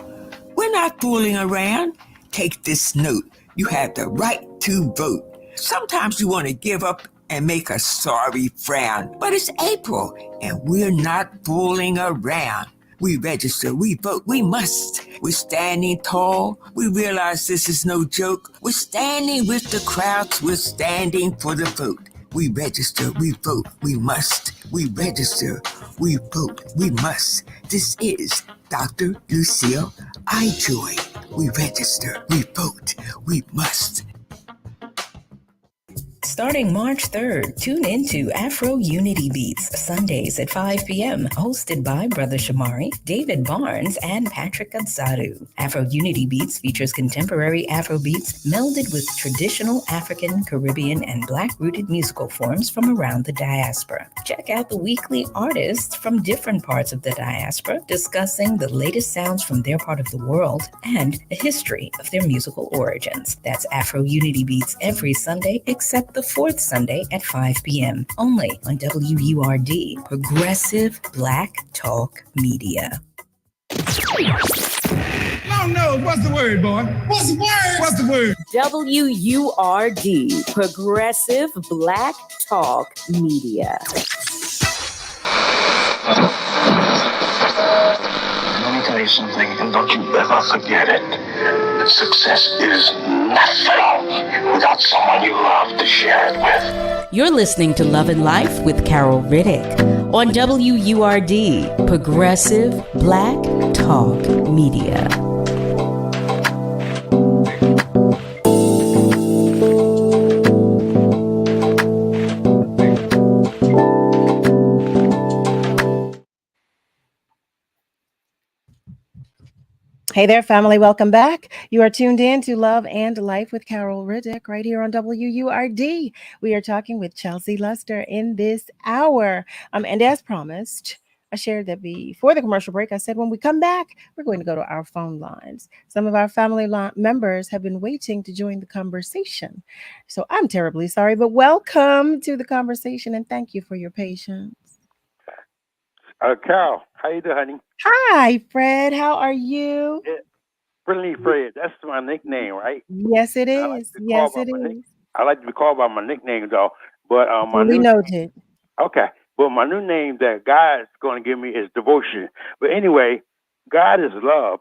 We're not fooling around. Take this note. You have the right to vote. Sometimes you want to give up and make a sorry frown, but it's April and we're not fooling around. We register, we vote, we must. We're standing tall. We realize this is no joke. We're standing with the crowds. We're standing for the vote. We register, we vote, we must. We register, we vote, we must. This is Dr. Lucille Ijoy. We register, we vote, we must. Starting March 3rd, tune into Afro Unity Beats, Sundays at 5 p.m., hosted by Brother Shamari, David Barnes, and Patrick Adzaru. Afro Unity Beats features contemporary Afro beats melded with traditional African, Caribbean, and Black-rooted musical forms from around the diaspora. Check out the weekly artists from different parts of the diaspora discussing the latest sounds from their part of the world and a history of their musical origins. That's Afro Unity Beats every Sunday, except the fourth Sunday at 5 p.m. only on WURD, Progressive Black Talk Media. No, what's the word, boy? What's the word? What's the word? WURD, Progressive Black Talk Media. Let me tell you something, and don't you ever forget it. Success is nothing without someone you love to share it with. You're listening to Love and Life with Carol Riddick on WURD, Progressive Black Talk Media. Hey there, family. Welcome back. You are tuned in to Love and Life with Carol Riddick right here on WURD. We are talking with Chelsey Luster in this hour. And as promised, I shared that before the commercial break, I said when we come back, we're going to go to our phone lines. Some of our family members have been waiting to join the conversation. So I'm terribly sorry, but welcome to the conversation and thank you for your patience. Carol, how you doing, honey? Hi, Fred. How are you? Yeah, Friendly Fred. That's my nickname, right? Yes, it is. Yes, it is. I like to be called by my nickname, though. But my Duly new noted. okay. But my new name that God is going to give me is Devotion. But anyway, God is love,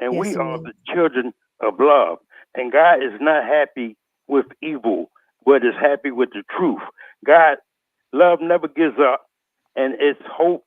and we are the children of love. And God is not happy with evil, but is happy with the truth. God, love never gives up, and it's hope.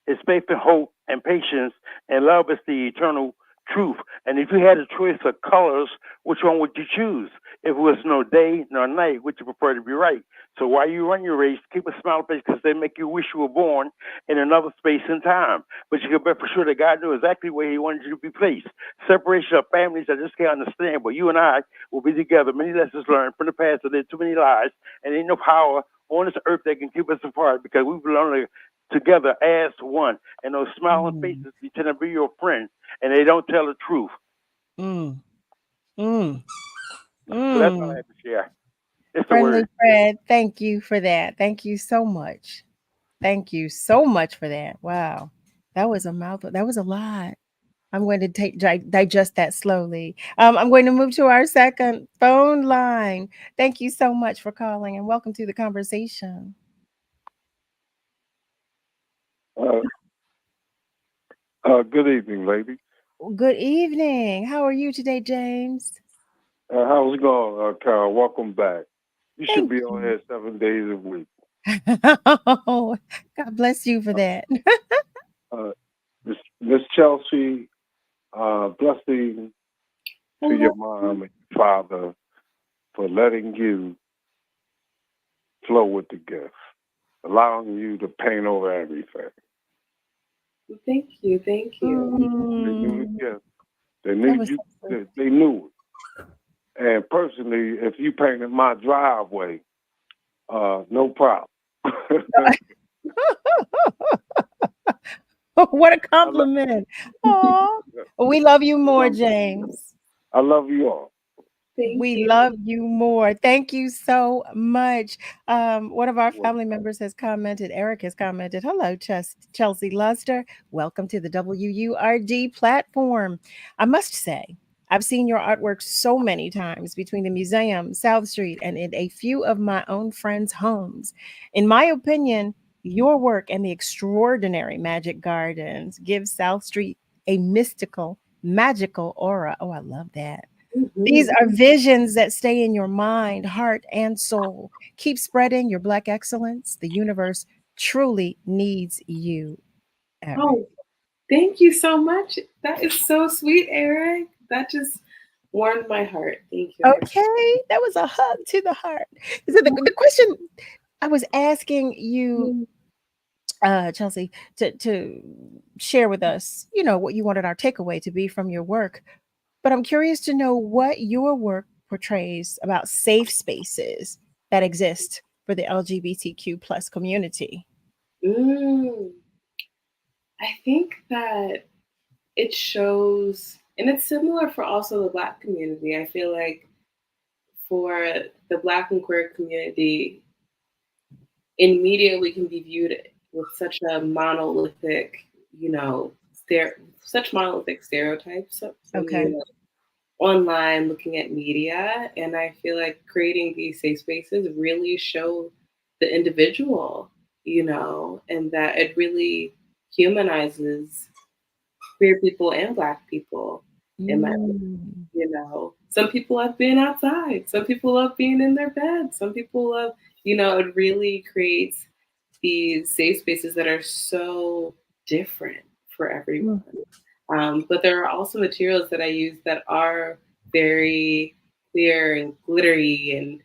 It's faith and hope and patience, and love is the eternal truth. And if you had a choice of colors, which one would you choose? If it was no day nor night, would you prefer to be right? So while you run your race, keep a smile face because they make you wish you were born in another space and time. But you can bet for sure that God knew exactly where he wanted you to be placed. Separation of families, I just can't understand. But you and I will be together. Many lessons learned from the past. So there's too many lies, and ain't no power on this earth that can keep us apart because we belong together as one. And those smiling faces pretend to be your friend, and they don't tell the truth. So that's all I have to share. It's Friendly Fred, thank you for that. Thank you so much. Thank you so much for that. Wow. That was a mouthful. That was a lot. I'm going to digest that slowly. I'm going to move to our second phone line. Thank you so much for calling and welcome to the conversation. Good evening, lady. Good evening. How are you today, James? How's it going, Carol? Welcome back. You should Thank be on here 7 days a week. Oh, God bless you for that. Miss Chelsey, blessing to your mom and your father for letting you flow with the gift, allowing you to paint over everything. Thank you. They knew the gift. They That knew was you. so sweet. They knew it. And personally, if you painted my driveway, no problem. What a compliment. Oh, we love you more, James. I love you all. We love you more. Thank you so much. One of our family members has commented, Eric has commented, hello, Chelsey Luster. Welcome to the WURD platform. I must say, I've seen your artwork so many times between the museum, South Street, and in a few of my own friends' homes. In my opinion, your work and the extraordinary Magic Gardens give South Street a mystical, magical aura. Oh, I love that. These are visions that stay in your mind, heart, and soul. Keep spreading your Black excellence. The universe truly needs you, Eric. Oh, thank you so much. That is so sweet, Eric. That just warmed my heart. Thank you. Okay, that was a hug to the heart. So the question I was asking you, Chelsey, to share with us, what you wanted our takeaway to be from your work. But I'm curious to know what your work portrays about safe spaces that exist for the LGBTQ plus community. I think that it shows, and it's similar for also the Black community. I feel like for the Black and queer community, in media, we can be viewed with such a monolithic, such monolithic stereotypes. Okay. Online, looking at media, and I feel like creating these safe spaces really show the individual, and that it really humanizes queer people and Black people. In my, some people love being outside, some people love being in their bed, some people love, it really creates these safe spaces that are so different for everyone. But there are also materials that I use that are very clear and glittery and,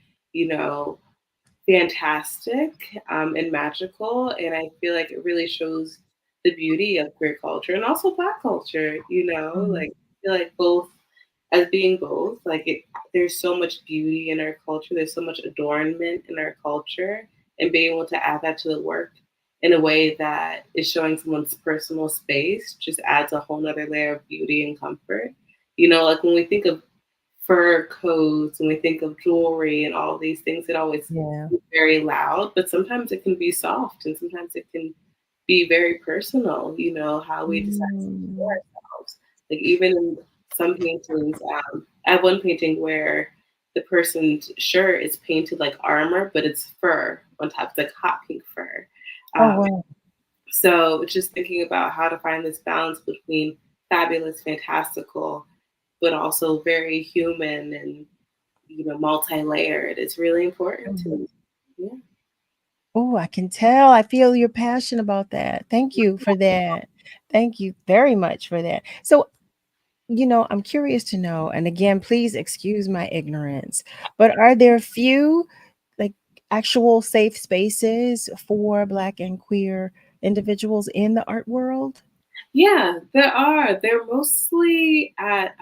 fantastic and magical. And I feel like it really shows the beauty of queer culture and also Black culture, like I feel like both, as being both, there's so much beauty in our culture, there's so much adornment in our culture, and being able to add that to the work in a way that is showing someone's personal space just adds a whole nother layer of beauty and comfort. Like when we think of fur coats and we think of jewelry and all these things, it always is very loud, but sometimes it can be soft and sometimes it can be very personal, how we decide to see ourselves. Like even in some paintings, I have one painting where the person's shirt is painted like armor, but it's fur on top, it's like hot pink fur. Wow. So just thinking about how to find this balance between fabulous, fantastical, but also very human and, multi-layered. It's really important to me. Yeah. Oh, I can tell. I feel your passion about that. Thank you for that. Thank you very much for that. So, I'm curious to know, and again, please excuse my ignorance, but are there few like actual safe spaces for Black and queer individuals in the art world? Yeah, there are. They're mostly at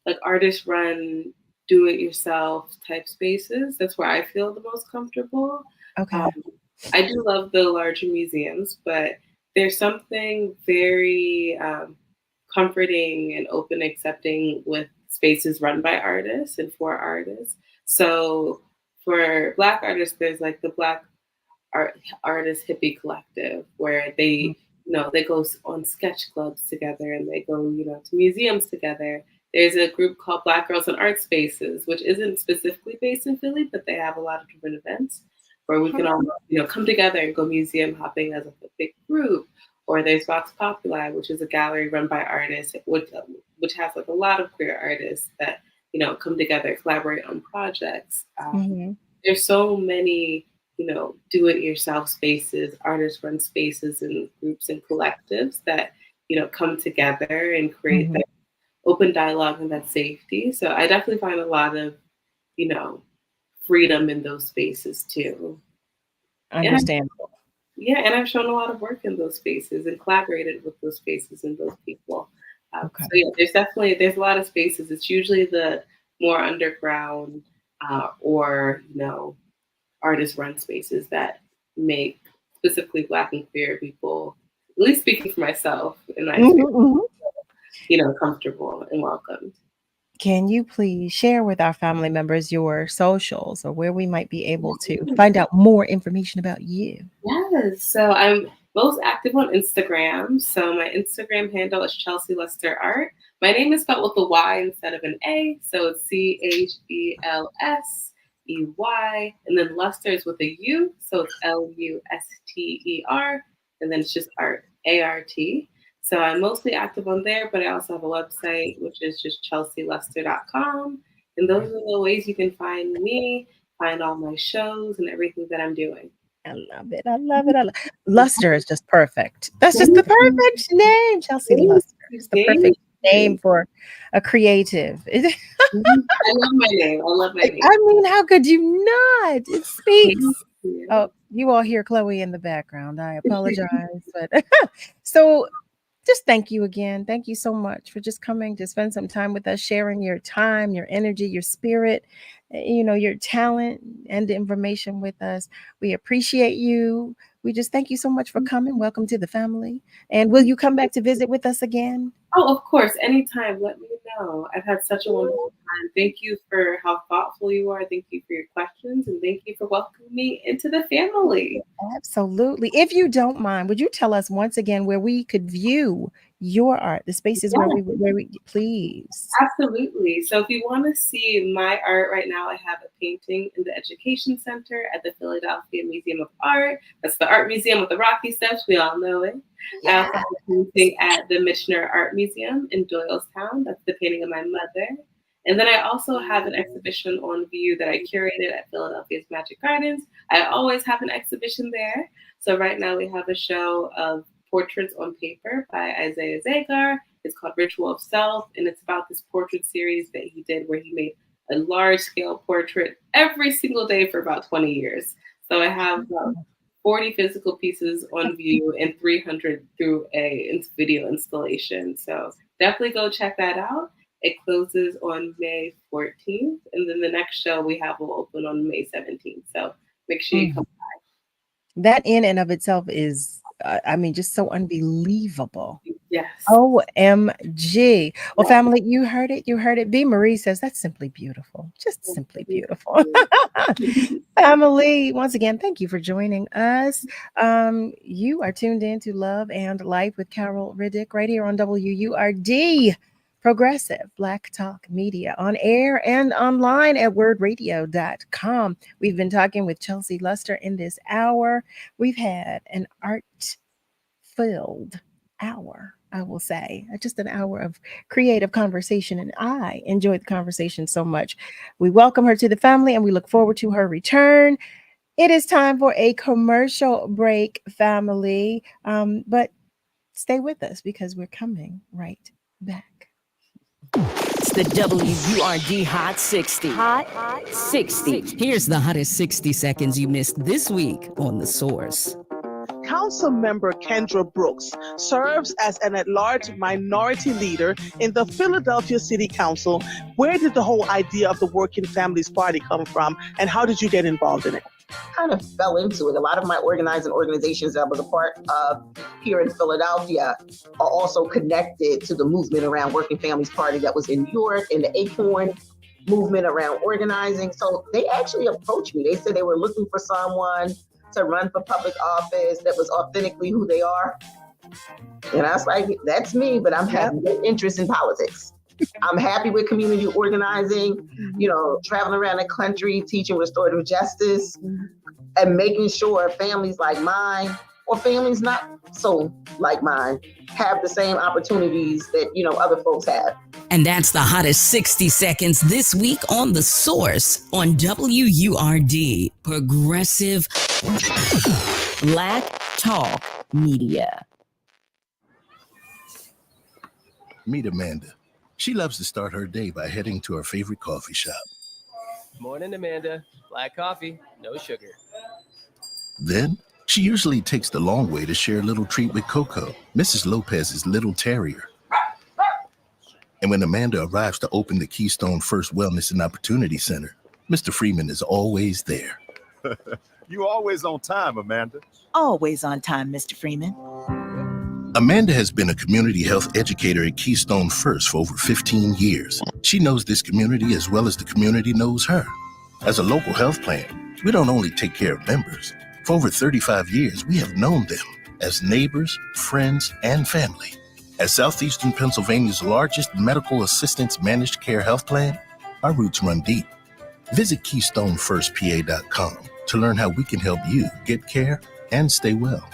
like artist run, do it yourself type spaces. That's where I feel the most comfortable. Okay. I do love the larger museums, but there's something very comforting and open, accepting with spaces run by artists and for artists. So for Black artists, there's like the Black Artist Hippie Collective, where they, they go on sketch clubs together and they go, to museums together. There's a group called Black Girls in Art Spaces, which isn't specifically based in Philly, but they have a lot of different events where we can all, come together and go museum hopping as a big group. Or there's Vox Populi, which is a gallery run by artists, which has like a lot of queer artists that, come together, collaborate on projects. There's so many, do-it-yourself spaces, artist-run spaces, and groups and collectives that come together and create that open dialogue and that safety. So I definitely find a lot of freedom in those spaces too. Understandable. And I've shown a lot of work in those spaces and collaborated with those spaces and those people. So yeah, there's a lot of spaces. It's usually the more underground or artist-run spaces that make specifically Black and queer people, at least speaking for myself, in my experience, comfortable and welcomed. Can you please share with our family members your socials or where we might be able to find out more information about you? Yes. So I'm most active on Instagram. So my Instagram handle is Chelsey Lester Art. My name is spelled with a Y instead of an A. So it's CHELSEY. And then Lester is with a U. So it's LUSTER. And then it's just art, ART. So I'm mostly active on there, but I also have a website, which is just chelseylester.com. And those are the ways you can find me, find all my shows and everything that I'm doing. I love it. I love it. Luster is just perfect. That's just the perfect name, Chelsey Luster. It's the perfect name for a creative. I love my name. I mean, how could you not? It speaks. Oh, you all hear Chloe in the background. I apologize. But so just thank you again. Thank you so much for just coming to spend some time with us, sharing your time, your energy, your spirit, your talent and the information with us. We appreciate you. We just thank you so much for coming. Welcome to the family. And will you come back to visit with us again? Oh, of course. Anytime. Let me know. I've had such a wonderful time. Thank you for how thoughtful you are. Thank you for your questions. And thank you for welcoming me into the family. Absolutely. If you don't mind, would you tell us once again where we could view your art, the spaces where we please? Absolutely. So if you want to see my art right now, I have a painting in the Education Center at the Philadelphia Museum of Art. That's the art museum with the rocky steps. We all know it. I also have a painting at the Michener Art Museum in Doylestown. That's the painting of my mother. And then I also have an exhibition on view that I curated at Philadelphia's Magic Gardens. I always have an exhibition there. So right now we have a show of portraits on paper by Isaiah Zagar. It's called Ritual of Self, and it's about this portrait series that he did where he made a large-scale portrait every single day for about 20 years. So I have 40 physical pieces on view and 300 through a video installation. So definitely go check that out. It closes on May 14th, and then the next show we have will open on May 17th. So make sure you come by. That in and of itself is, just so unbelievable. Yes. OMG. Well, family, you heard it. You heard it. B. Marie says that's simply beautiful. Just simply beautiful. Family, once again, thank you for joining us. You are tuned in to Love and Life with Carol Riddick right here on WURD. Progressive Black Talk Media, on air and online at wordradio.com. We've been talking with Chelsey Luster in this hour. We've had an art-filled hour, I will say, just an hour of creative conversation, and I enjoyed the conversation so much. We welcome her to the family, and we look forward to her return. It is time for a commercial break, family, but stay with us because we're coming right back. It's the WURD Hot 60. Hot 60. Here's the hottest 60 seconds you missed this week on The Source. Council member Kendra Brooks serves as an at-large minority leader in the Philadelphia City Council. Where did the whole idea of the Working Families Party come from, and how did you get involved in it? Kind of fell into it. A lot of my organizing organizations that I was a part of here in Philadelphia are also connected to the movement around Working Families Party that was in New York, and the Acorn movement around organizing. So they actually approached me. They said they were looking for someone to run for public office that was authentically who they are. And I was like, that's me, but I'm having no interest in politics. I'm happy with community organizing, traveling around the country, teaching restorative justice, and making sure families like mine or families not so like mine have the same opportunities that, other folks have. And that's the hottest 60 seconds this week on The Source on WURD, Progressive Black Talk Media. Meet Amanda. She loves to start her day by heading to her favorite coffee shop. Morning, Amanda. Black coffee, no sugar. Then, she usually takes the long way to share a little treat with Coco, Mrs. Lopez's little terrier. And when Amanda arrives to open the Keystone First Wellness and Opportunity Center, Mr. Freeman is always there. You always on time, Amanda. Always on time, Mr. Freeman. Amanda has been a community health educator at Keystone First for over 15 years. She knows this community as well as the community knows her. As a local health plan, we don't only take care of members. For over 35 years, we have known them as neighbors, friends, and family. As Southeastern Pennsylvania's largest medical assistance managed care health plan, our roots run deep. Visit KeystoneFirstPA.com to learn how we can help you get care and stay well.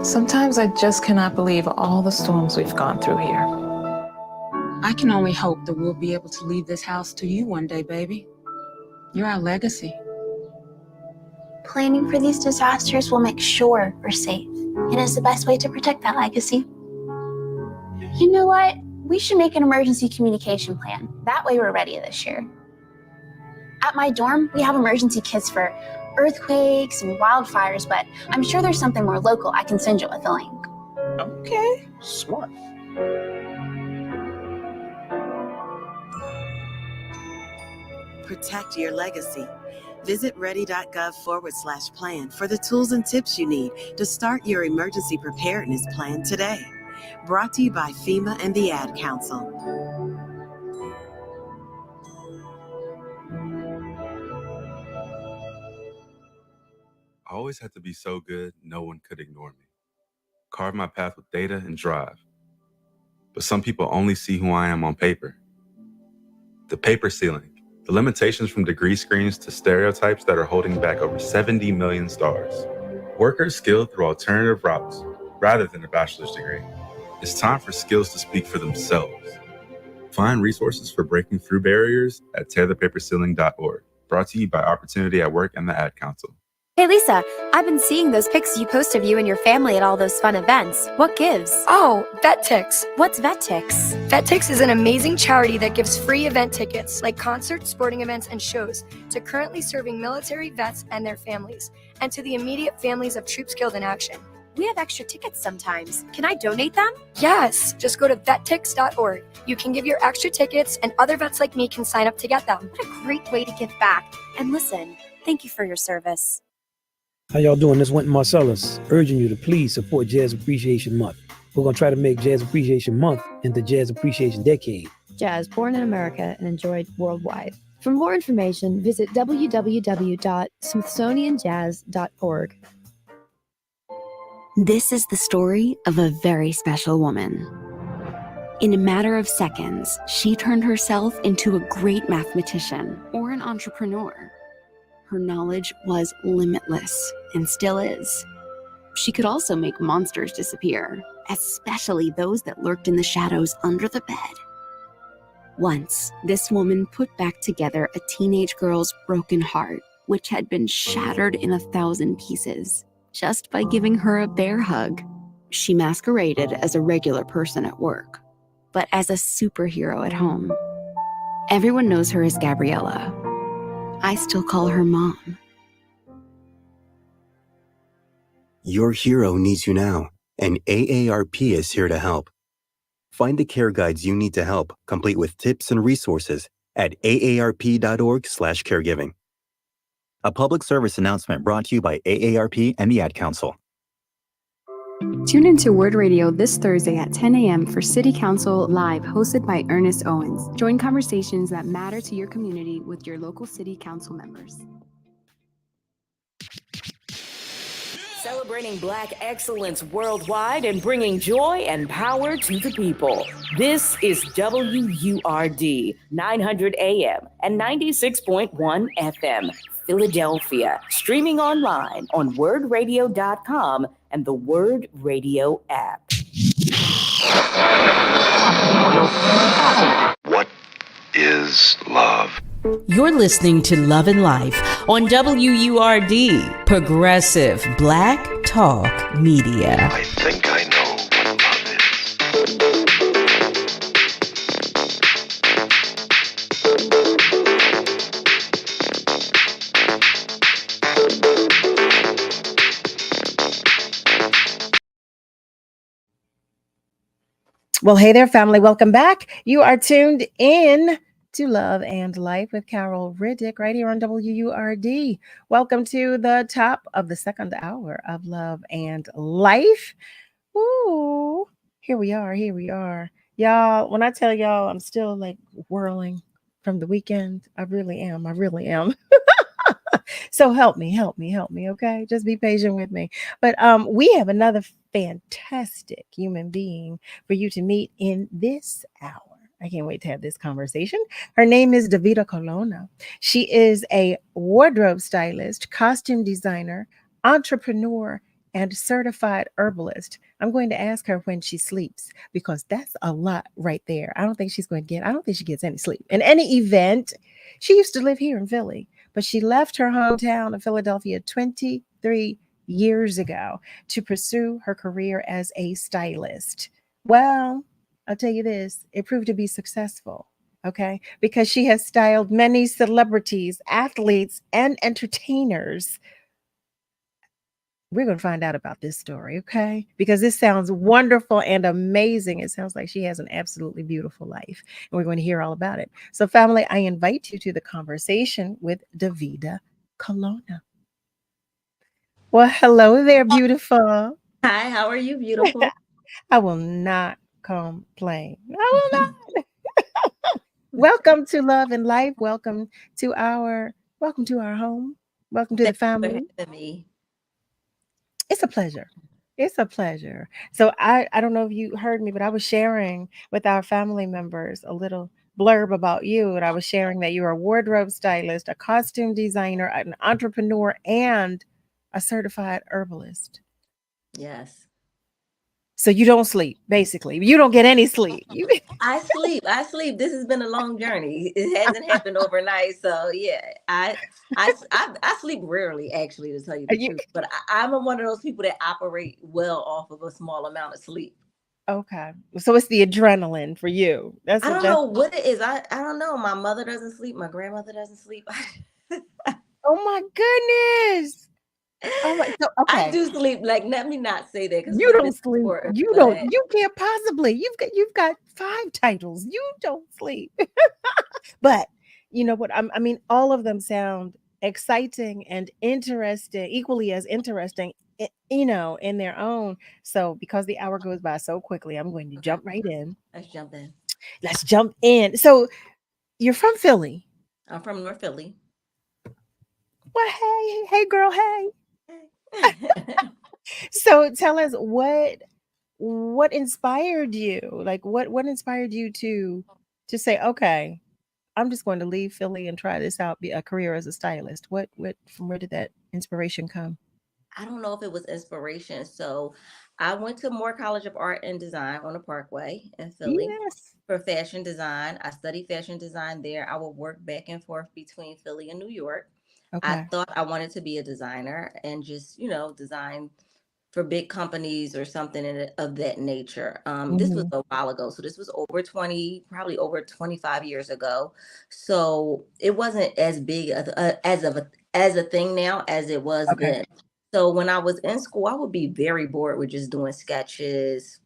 Sometimes I just cannot believe all the storms we've gone through here. I can only hope that we'll be able to leave this house to you one day, baby. You're our legacy. Planning for these disasters will make sure we're safe. It is the best way to protect that legacy. You know what? We should make an emergency communication plan. That way we're ready this year. At my dorm, we have emergency kits for earthquakes and wildfires, but I'm sure there's something more local I can send you with a link. Okay, smart. Protect your legacy. Visit ready.gov/plan for the tools and tips you need to start your emergency preparedness plan today. Brought to you by FEMA and the Ad Council. I always had to be so good, no one could ignore me. Carve my path with data and drive. But some people only see who I am on paper. The paper ceiling. The limitations from degree screens to stereotypes that are holding back over 70 million stars. Workers skilled through alternative routes rather than a bachelor's degree. It's time for skills to speak for themselves. Find resources for breaking through barriers at tearthepaperceiling.org. Brought to you by Opportunity at Work and the Ad Council. Hey Lisa, I've been seeing those pics you post of you and your family at all those fun events. What gives? Oh, VetTix. What's VetTix? VetTix is an amazing charity that gives free event tickets, like concerts, sporting events, and shows, to currently serving military vets and their families, and to the immediate families of troops killed in action. We have extra tickets sometimes. Can I donate them? Yes, just go to vettix.org. You can give your extra tickets, and other vets like me can sign up to get them. What a great way to give back. And listen, thank you for your service. How y'all doing? This is Wynton Marcellus, urging you to please support Jazz Appreciation Month. We're going to try to make Jazz Appreciation Month into Jazz Appreciation Decade. Jazz, born in America and enjoyed worldwide. For more information, visit www.smithsonianjazz.org. This is the story of a very special woman. In a matter of seconds, she turned herself into a great mathematician or an entrepreneur. Her knowledge was limitless and still is. She could also make monsters disappear, especially those that lurked in the shadows under the bed. Once, this woman put back together a teenage girl's broken heart, which had been shattered in 1,000 pieces, just by giving her a bear hug. She masqueraded as a regular person at work, but as a superhero at home. Everyone knows her as Gabriella. I still call her Mom. Your hero needs you now, and AARP is here to help. Find the care guides you need to help, complete with tips and resources at aarp.org/caregiving. A public service announcement brought to you by AARP and the Ad Council. Tune into Word Radio this Thursday at 10 a.m. for City Council Live, hosted by Ernest Owens. Join conversations that matter to your community with your local City Council members. Celebrating Black excellence worldwide and bringing joy and power to the people. This is WURD 900 AM and 96.1 FM, Philadelphia. Streaming online on wordradio.com and the Word Radio app. What is love? You're listening to Love and Life on WURD, Progressive Black Talk Media. I think I know what love is. Well, hey there, family. Welcome back. You are tuned in to Love and Life with Carol Riddick right here on WURD. Welcome to the top of the second hour of Love and Life. Ooh, here we are. Here we are. Y'all, when I tell y'all I'm still like whirling from the weekend, I really am. I really am. So help me, okay? Just be patient with me. But we have another fantastic human being for you to meet in this hour. I can't wait to have this conversation. Her name is Davida Colona. She is a wardrobe stylist, costume designer, entrepreneur, and certified herbalist. I'm going to ask her when she sleeps because that's a lot right there. I don't think she gets any sleep. In any event, she used to live here in Philly, but she left her hometown of Philadelphia 23 years ago to pursue her career as a stylist. Well, I'll tell you this, it proved to be successful, okay? Because she has styled many celebrities, athletes, and entertainers. We're going to find out about this story, okay? Because this sounds wonderful and amazing. It sounds like she has an absolutely beautiful life, and we're going to hear all about it. So, family, I invite you to the conversation with Davida Colona. Well, hello there, beautiful. Hi, how are you, beautiful? I will not complain. I will not. Welcome to Love and Life. Welcome to our home. Welcome to the family. Thank you for having me. It's a pleasure. It's a pleasure. So I don't know if you heard me, but I was sharing with our family members a little blurb about you. And I was sharing that you're a wardrobe stylist, a costume designer, an entrepreneur, and a certified herbalist. Yes. So you don't sleep, basically. You don't get any sleep. I sleep. This has been a long journey. It hasn't happened overnight. So yeah, I sleep rarely, actually, to tell you the truth. But I'm one of those people that operate well off of a small amount of sleep. Okay. So it's the adrenaline for you. I don't know what it is. I don't know. My mother doesn't sleep. My grandmother doesn't sleep. Oh my goodness. Oh my, so, okay. I do sleep. Like, let me not say that because you don't sleep. You can't possibly. You've got 5 titles. You don't sleep. But you know what? I mean, all of them sound exciting and interesting, equally as interesting, you know, in their own. So because the hour goes by so quickly, I'm going to jump right in. Let's jump in. So you're from Philly. I'm from North Philly. Well, hey, girl, hey. So tell us what inspired you? Like what inspired you to say, okay, I'm just going to leave Philly and try this out, be a career as a stylist? What from where did that inspiration come? I don't know if it was inspiration. So I went to Moore College of Art and Design on the Parkway in Philly for fashion design. I studied fashion design there. I would work back and forth between Philly and New York. Okay. I thought I wanted to be a designer and just, design for big companies or something of that nature. This was a while ago. So this was probably over 25 years ago. So it wasn't as big as a thing now as it was then. So when I was in school, I would be very bored with just doing sketches.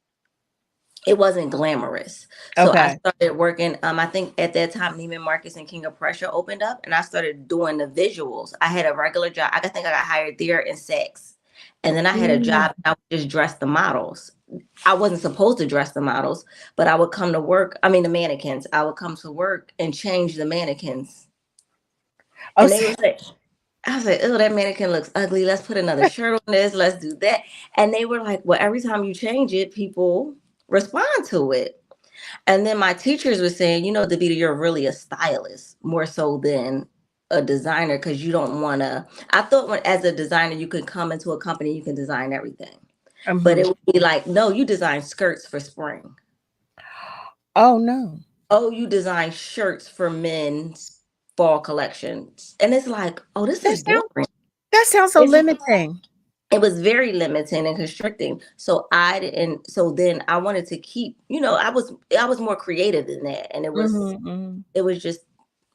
It wasn't glamorous. So I started working. I think at that time, Neiman Marcus and King of Prussia opened up and I started doing the visuals. I had a regular job. I think I got hired there in Saks. And then I had a job. I would just dress the models. I wasn't supposed to dress the models, but I would come to work. I mean, the mannequins. I would come to work and change the mannequins. And they would say, I was like, oh, that mannequin looks ugly. Let's put another shirt on this. Let's do that. And they were like, well, every time you change it, people respond to it. And then my teachers were saying, Davida, you're really a stylist more so than a designer because you don't want to. I thought as a designer, you could come into a company, you can design everything. But it would be like, no, you design skirts for spring. Oh, no. Oh, you design shirts for men's fall collections. And it's like, oh, this is boring. That sounds so limiting. It was very limiting and constricting. So then I wanted to keep, I was more creative than that. And it was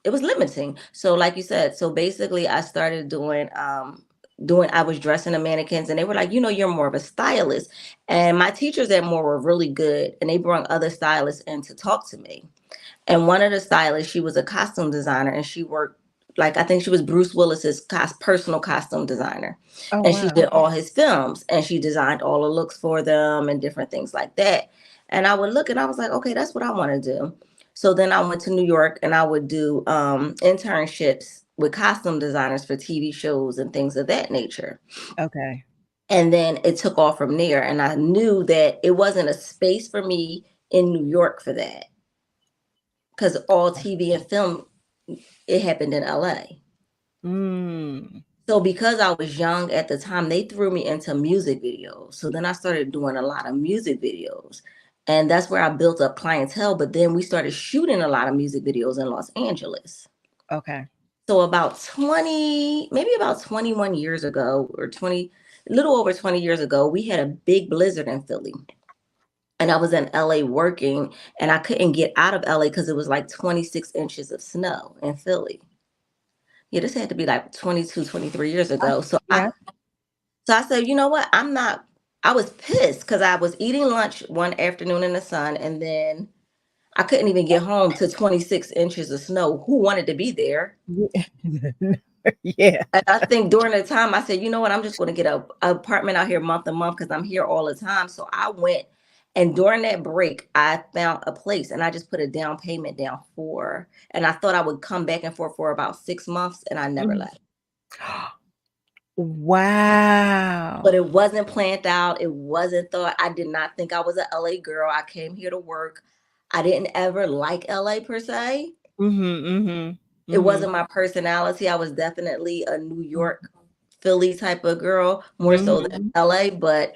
limiting. So like you said, so basically I started I was dressing the mannequins and they were like, you're more of a stylist. And my teachers at Moore were really good and they brought other stylists in to talk to me. And one of the stylists, she was a costume designer and she worked, like, I think she was Bruce Willis's personal costume designer. Oh, and wow. She did all his films and she designed all the looks for them and different things like that. And I would look and I was like, okay, that's what I want to do. So then I went to New York and I would do internships with costume designers for TV shows and things of that nature. Okay. And then it took off from there. And I knew that it wasn't a space for me in New York for that. Because all TV and film, it happened in LA. So because I was young at the time, they threw me into music videos. So then I started doing a lot of music videos. And that's where I built up clientele. But then we started shooting a lot of music videos in Los Angeles. Okay. So about 21 years ago, or a little over 20 years ago, we had a big blizzard in Philly. And I was in LA working and I couldn't get out of LA because it was like 26 inches of snow in Philly. Yeah, this had to be like 22, 23 years ago. So I said, you know what? I was pissed because I was eating lunch one afternoon in the sun and then I couldn't even get home to 26 inches of snow. Who wanted to be there? Yeah. And I think during the time I said, you know what? I'm just going to get an apartment out here month to month because I'm here all the time. So I went. And during that break, I found a place and I just put a down payment down for, and I thought I would come back and forth for about 6 months and I never left. Wow. But it wasn't planned out. It wasn't thought. I did not think I was an LA girl. I came here to work. I didn't ever like LA per se. It wasn't my personality. I was definitely a New York, Philly type of girl, more so than LA, but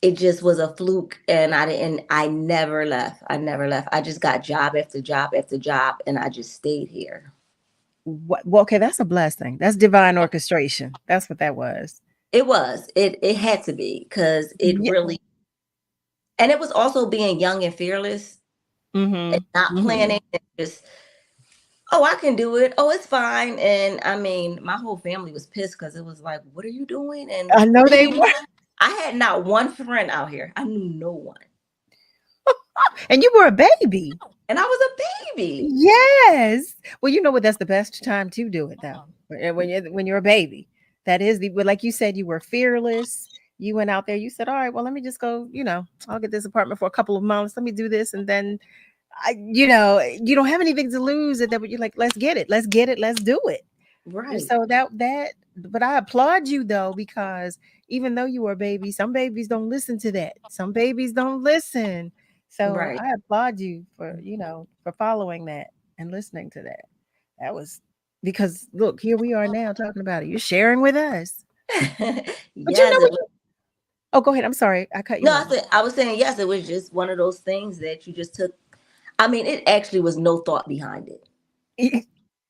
it just was a fluke and I never left. I just got job after job after job and I just stayed here. Well, okay, that's a blessing. That's divine orchestration. That's what that was. It was. It had to be because it really, and it was also being young and fearless and not planning and just, oh, I can do it. Oh, it's fine. And I mean, my whole family was pissed because it was like, what are you doing? And I know they were. I had not one friend out here. I knew no one. And you were a baby. And I was a baby. Yes. Well, you know what? That's the best time to do it, though. When you're a baby, that is like you said, you were fearless. You went out there. You said, "All right, well, let me just go. I'll get this apartment for a couple of months. Let me do this, and then, you don't have anything to lose." At that, but you're like, "Let's get it. Let's get it. Let's do it." Right. And so but I applaud you though, because even though you were a baby, some babies don't listen to that. Some babies don't listen. So I applaud you for following that and listening to that. That was because look, here we are now talking about it. You're sharing with us. But oh, go ahead. I'm sorry. I cut you off. I was saying, yes, it was just one of those things that you just took. I mean, it actually was no thought behind it.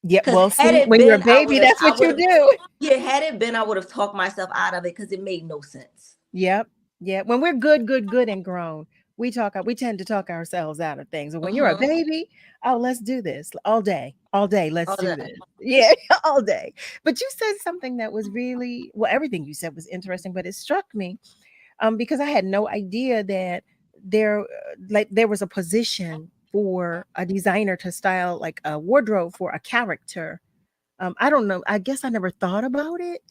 Yeah, well, see, when you're a baby, that's what you do. Yeah, had it been, I would have talked myself out of it because it made no sense. Yep. Yeah. When we're good and grown, we tend to talk ourselves out of things. And when you're a baby, oh, let's do this all day. Let's do this. Yeah, all day. But you said something that was really, well, everything you said was interesting, but it struck me because I had no idea that there was a position for a designer to style like a wardrobe for a character. I don't know. I guess I never thought about it,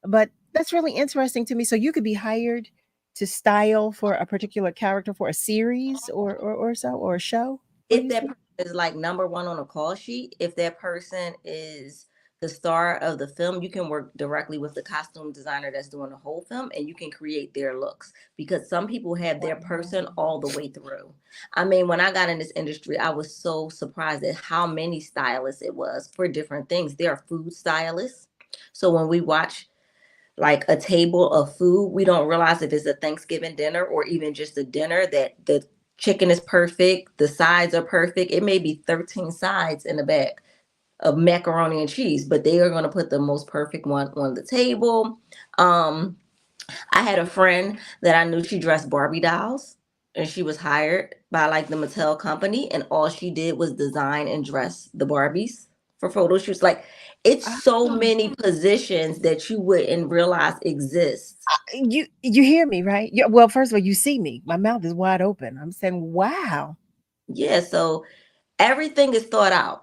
but that's really interesting to me. So you could be hired to style for a particular character for a series or a show. If that person is like number one on a call sheet, if that person is the star of the film, you can work directly with the costume designer that's doing the whole film, and you can create their looks, because some people have their person all the way through. I mean, when I got in this industry, I was so surprised at how many stylists it was for different things. There are food stylists. So when we watch like a table of food, we don't realize if it's a Thanksgiving dinner or even just a dinner that the chicken is perfect, the sides are perfect. It may be 13 sides in the back of macaroni and cheese, but they are going to put the most perfect one on the table. I had a friend that I knew, she dressed Barbie dolls, and she was hired by like the Mattel company, and all she did was design and dress the Barbies for photo shoots. Like, it's so many positions that you wouldn't realize exist. You hear me, right? Well, first of all, you see me. My mouth is wide open. I'm saying, wow. Yeah, so everything is thought out.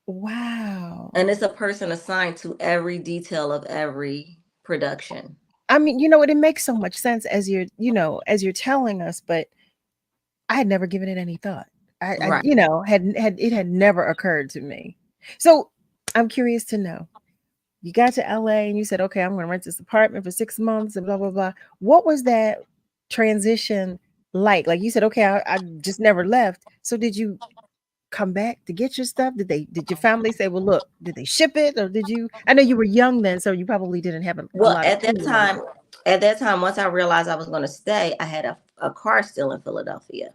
Wow. And it's a person assigned to every detail of every production. I mean, you know what? It makes so much sense as you're telling us, but I had never given it any thought. Right. Had never occurred to me. So I'm curious to know. You got to LA and you said, okay, I'm going to rent this apartment for 6 months and blah, blah, blah. What was that transition like? Like you said, okay, I just never left. So did you come back to get your stuff? Did your family say, well, look, did they ship it? Or I know you were young then, so you probably didn't have a lot At of that time, once I realized I was going to stay, I had a car still in Philadelphia.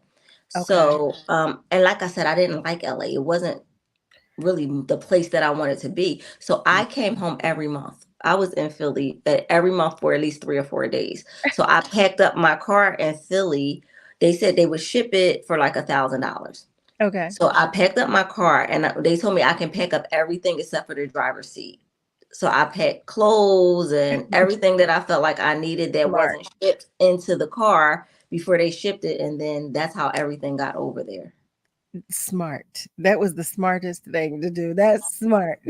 Okay. So, and like I said, I didn't like LA. It wasn't really the place that I wanted to be. So I came home every month. I was in Philly every month for at least 3 or 4 days. So I packed up my car in Philly. They said they would ship it for like $1,000. Okay. So I packed up my car, and they told me I can pack up everything except for the driver's seat. So I packed clothes and everything that I felt like I needed that wasn't shipped into the car before they shipped it. And then that's how everything got over there. Smart. That was the smartest thing to do. That's smart.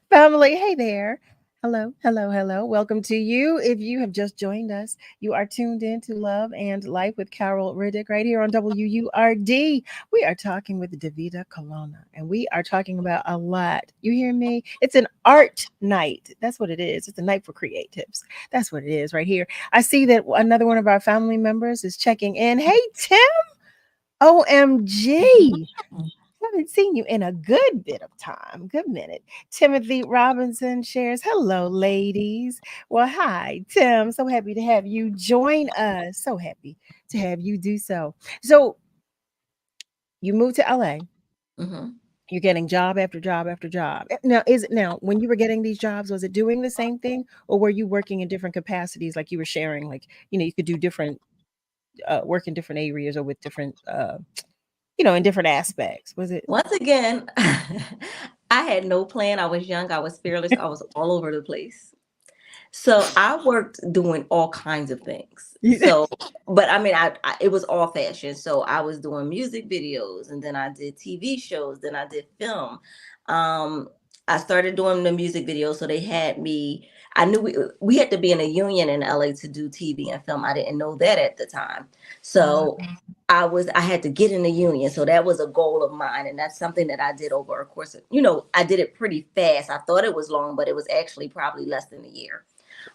Family, hey there. Hello, hello, hello. Welcome to you. If you have just joined us, you are tuned in to Love and Life with Carol Riddick right here on WURD. We are talking with Davida Colona, and we are talking about a lot. You hear me? It's an art night. That's what it is. It's a night for creatives. That's what it is right here. I see that another one of our family members is checking in. Hey, Tim. OMG. Haven't seen you in a good bit of time. Good minute. Timothy Robinson shares, hello, ladies. Well, hi, Tim. So happy to have you join us. So happy to have you do so. So you moved to LA. Mm-hmm. You're getting job after job after job. Now, when you were getting these jobs, was it doing the same thing, or were you working in different capacities? Like you were sharing, like, you could do different work in different areas or with different in different aspects. Was it? Once again, I had no plan. I was young. I was fearless. I was all over the place. So I worked doing all kinds of things. So, but I mean, it was all fashion. So I was doing music videos, and then I did TV shows. Then I did film. I started doing the music videos. So they had me. I knew we had to be in a union in LA to do TV and film. I didn't know that at the time. So I had to get in the union. So that was a goal of mine. And that's something that I did over a course of, I did it pretty fast. I thought it was long, but it was actually probably less than a year.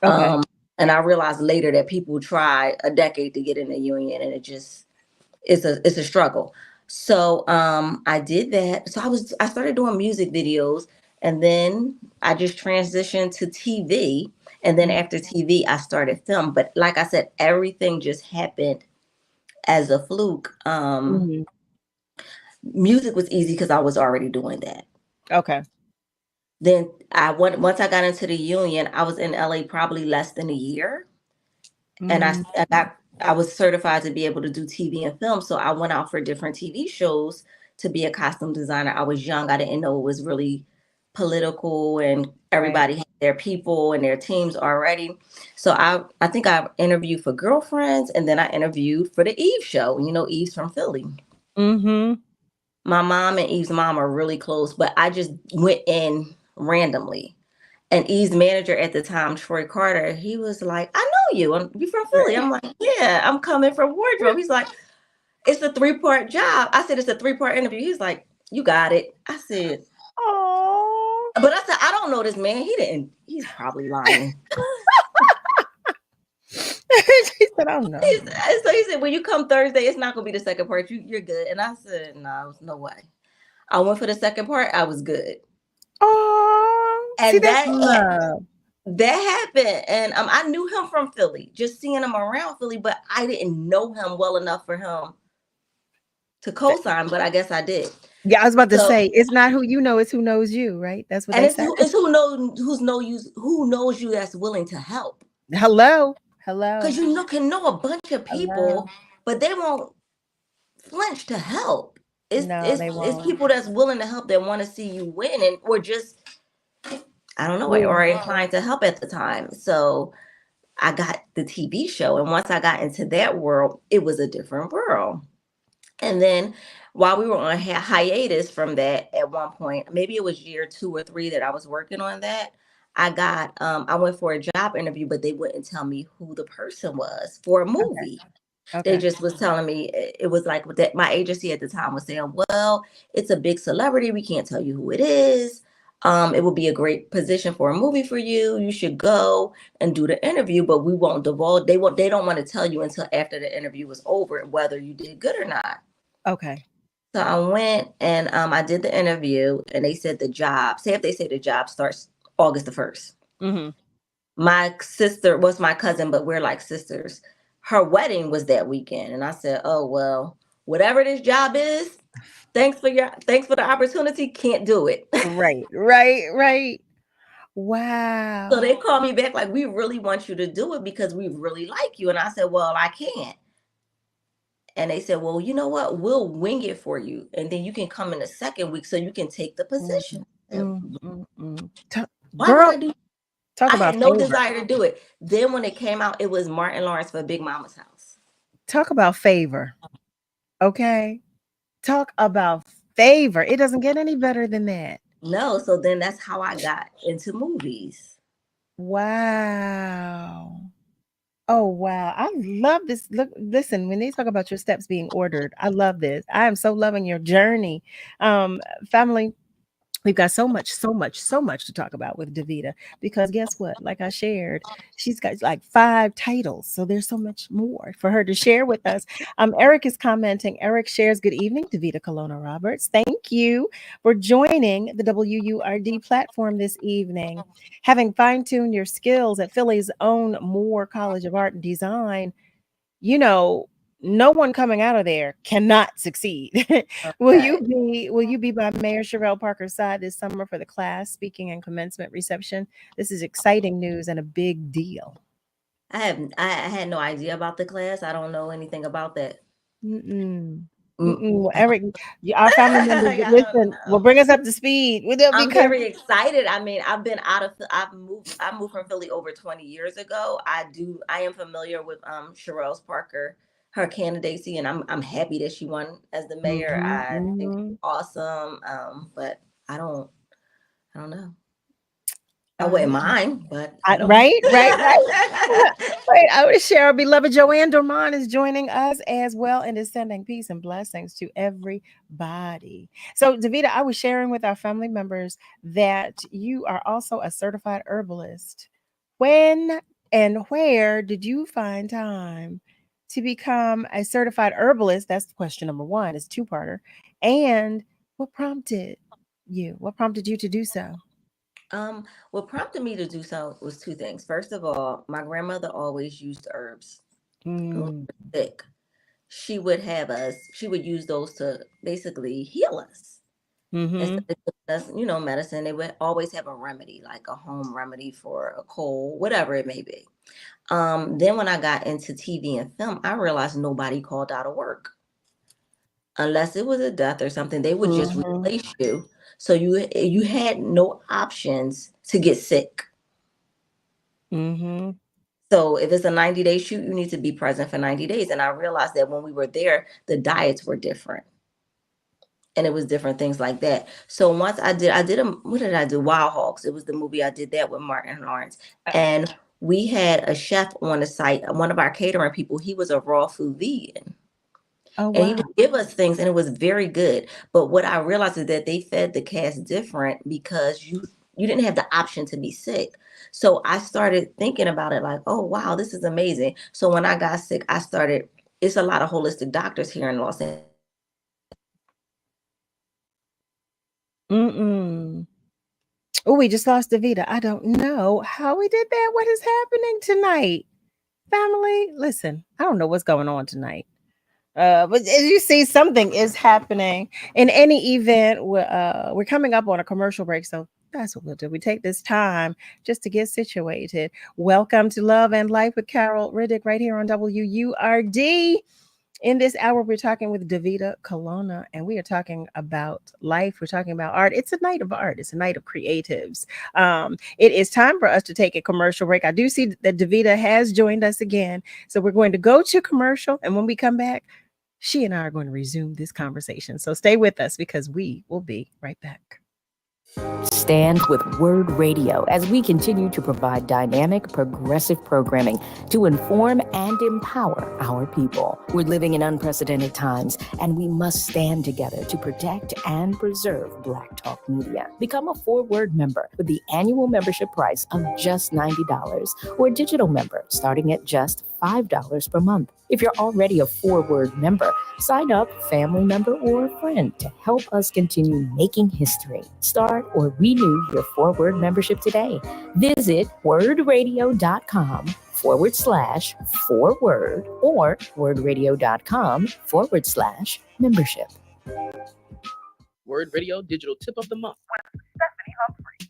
Okay. And I realized later that people try a decade to get in the union, and it's a struggle. So I did that. So I started doing music videos, and then I just transitioned to TV. And then after TV, I started film. But like I said, everything just happened as a fluke. Music was easy because I was already doing that. Okay. Then once I got into the union, I was in LA probably less than a year. And I was certified to be able to do TV and film. So I went out for different TV shows to be a costume designer. I was young. I didn't know it was really political, and everybody had their people and their teams already. So I think I interviewed for Girlfriends, and then I interviewed for the Eve show. Eve's from Philly. Mm-hmm. My mom and Eve's mom are really close, but I just went in randomly. And Eve's manager at the time, Troy Carter, he was like, I know you. You from Philly? I'm like, yeah, I'm coming from wardrobe. He's like, it's a 3-part job. I said, it's a 3-part interview. He's like, you got it. I said, oh. But I said, I don't know this man. He's probably lying. She said, "Oh no." So he said, when you come Thursday, it's not gonna be the second part. You're good. And I said, no way. I went for the second part. I was good. Oh, and see, that's love. That happened, and I knew him from Philly, just seeing him around Philly, but I didn't know him well enough for him to co-sign. But I guess I did. Yeah, I was about to say, it's not who you know, it's who knows you, right? That's what they say. It's who knows you that's willing to help. Hello. Because you can know a bunch of people, but they won't flinch to help. It's people that's willing to help that want to see you win, or just, I don't know, or inclined to help at the time. So I got the TV show, and once I got into that world, it was a different world. And then while we were on hiatus from that, at one point, maybe it was year 2 or 3 that I was working on that, I went for a job interview, but they wouldn't tell me who the person was for a movie. Okay. They just was telling me, it was like that my agency at the time was saying, well, it's a big celebrity. We can't tell you who it is. It would be a great position for a movie for you. You should go and do the interview, but we won't divulge. They don't want to tell you until after the interview was over, whether you did good or not. Okay. So I went and I did the interview, and they said the job, if they say the job starts August the 1st. Mm-hmm. My sister was my cousin, but we're like sisters. Her wedding was that weekend. And I said, oh, well, whatever this job is, thanks for the opportunity. Can't do it. Right. Wow. So they called me back like, we really want you to do it because we really like you. And I said, well, I can't. And they said, well, you know what? We'll wing it for you. And then you can come in the second week so you can take the position. Girl, I had no desire to do it. Then when it came out, it was Martin Lawrence for Big Mama's House. Talk about favor. Okay. Talk about favor. It doesn't get any better than that. No. So then that's how I got into movies. Wow. Oh, wow. I love this. Look, listen, when they talk about your steps being ordered, I love this. I am so loving your journey. Family, we've got so much to talk about with Davida, because guess what? Like I shared, she's got like 5 titles. So there's so much more for her to share with us. Eric is commenting. Eric shares, good evening, Davida Colona Roberts. Thank you for joining the WURD platform this evening. Having fine-tuned your skills at Philly's own Moore College of Art and Design, no one coming out of there cannot succeed. Okay. Will you be by Mayor Sherelle Parker's side this summer for the class speaking and commencement reception? This is exciting news and a big deal. I had no idea about the class. I don't know anything about that. Eric, our family members, listen, will bring us up to speed. I'm very excited. I mean, I moved from Philly over 20 years ago. I am familiar with Sherelle Parker, her candidacy, and I'm happy that she won as the mayor. I think it's awesome. But I don't know. I wouldn't mind, but right. Wait, I would share our beloved Joanne Dorman is joining us as well and is sending peace and blessings to everybody. So, Davida, I was sharing with our family members that you are also a certified herbalist. When and where did you find time to become a certified herbalist? That's question number 1. It's 2-parter. And what prompted you? What prompted you to do so? What prompted me to do so was 2 things. First of all, my grandmother always used herbs. When we were sick. She would use those to basically heal us. Instead of giving us, medicine. They would always have a remedy, like a home remedy for a cold, whatever it may be. Then when I got into TV and film, I realized nobody called out of work. Unless it was a death or something, they would just replace you. So you had no options to get sick. So if it's a 90-day shoot, you need to be present for 90 days. And I realized that when we were there, the diets were different. And it was different things like that. So once what did I do? Wild Hogs. It was the movie I did that with Martin Lawrence. And we had a chef on the site, one of our catering people, he was a raw food vegan. Oh, wow. And he would give us things, and it was very good. But what I realized is that they fed the cast different because you didn't have the option to be sick. So I started thinking about it like, oh, wow, this is amazing. So when I got sick, it's a lot of holistic doctors here in Los Angeles. Oh, we just lost Davida. I don't know how we did that. What is happening tonight? Family, listen, I don't know what's going on tonight. But as you see, something is happening. In any event, we're coming up on a commercial break, so that's what we'll do. We take this time just to get situated. Welcome to Love and Life with Carol Riddick right here on WURD. In this hour, we're talking with Davida Colona, and we are talking about life. We're talking about art. It's a night of art. It's a night of creatives. It is time for us to take a commercial break. I do see that Davida has joined us again. So we're going to go to commercial, and when we come back, she and I are going to resume this conversation. So stay with us because we will be right back. Stand with Word Radio as we continue to provide dynamic, progressive programming to inform and empower our people. We're living in unprecedented times, and we must stand together to protect and preserve Black Talk Media. Become a 4Word member with the annual membership price of just $90 or a digital member starting at just $5 per month. If you're already a 4Word member, sign up, family member, or a friend to help us continue making history. Start or renew your 4Word membership today. Visit wordradio.com/4word or wordradio.com/membership. Word Radio Digital Tip of the Month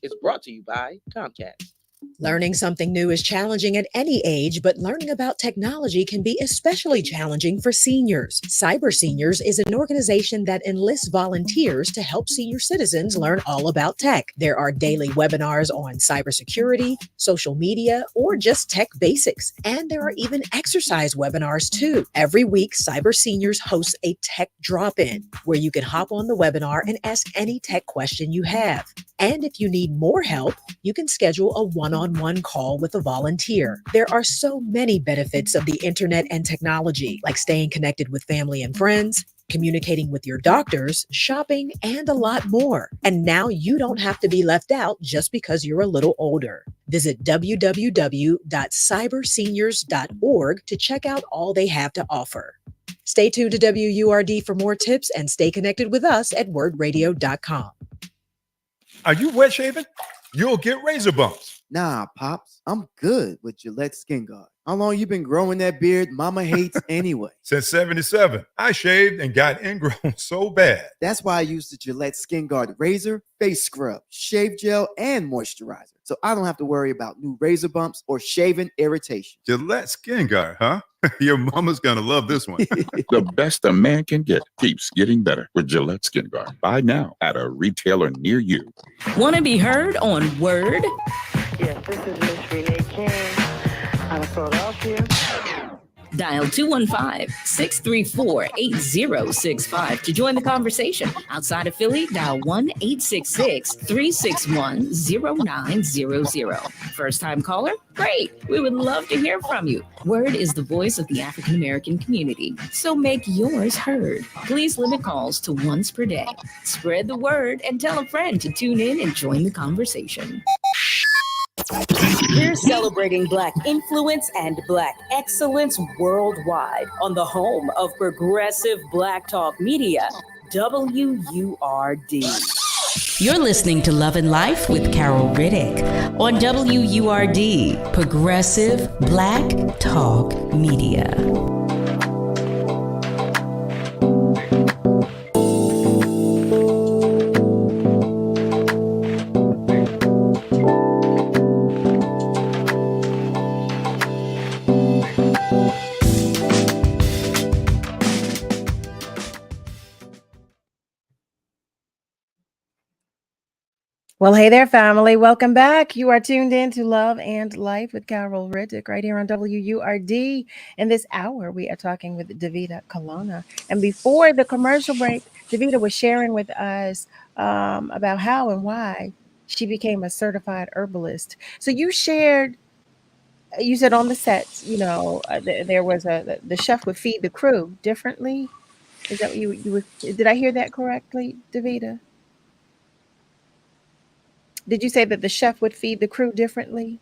is brought to you by Comcast. Learning something new is challenging at any age, but learning about technology can be especially challenging for seniors. Cyber Seniors is an organization that enlists volunteers to help senior citizens learn all about tech. There are daily webinars on cybersecurity, social media, or just tech basics. And there are even exercise webinars too. Every week, Cyber Seniors hosts a tech drop-in where you can hop on the webinar and ask any tech question you have. And if you need more help, you can schedule a one-on-one call with a volunteer. There are so many benefits of the internet and technology, like staying connected with family and friends, communicating with your doctors, shopping, and a lot more. And now you don't have to be left out just because you're a little older. Visit www.cyberseniors.org to check out all they have to offer. Stay tuned to WURD for more tips and stay connected with us at wordradio.com. Are you wet shaving? You'll get razor bumps. Nah, Pops, I'm good with Gillette Skin Guard. How long you been growing that beard Mama hates anyway? Since 77, I shaved and got ingrown so bad. That's why I use the Gillette Skin Guard razor, face scrub, shave gel, and moisturizer. So I don't have to worry about new razor bumps or shaving irritation. Gillette Skin Guard, huh? Your mama's gonna love this one. The best a man can get keeps getting better with Gillette Skin Guard. Buy now at a retailer near you. Want to be heard on Word? Yes, this is Miss Renee King out of Philadelphia. Dial 215-634-8065 to join the conversation. Outside of Philly, dial 1-866-361-0900. First-time caller? Great. We would love to hear from you. Word is the voice of the African American community, so make yours heard. Please limit calls to once per day. Spread the word and tell a friend to tune in and join the conversation. We're celebrating Black influence and Black excellence worldwide on the home of progressive Black Talk Media, WURD. You're listening to Love and Life with Carol Riddick on WURD, Progressive Black Talk Media. Well, hey there, family. Welcome back. You are tuned in to Love and Life with Carol Riddick right here on WURD. In this hour, we are talking with Davida Colona. And before the commercial break, Davida was sharing with us about how and why she became a certified herbalist. So you shared, you said on the sets, there was the chef would feed the crew differently. Is that what you did I hear that correctly, Davida? Did you say that the chef would feed the crew differently?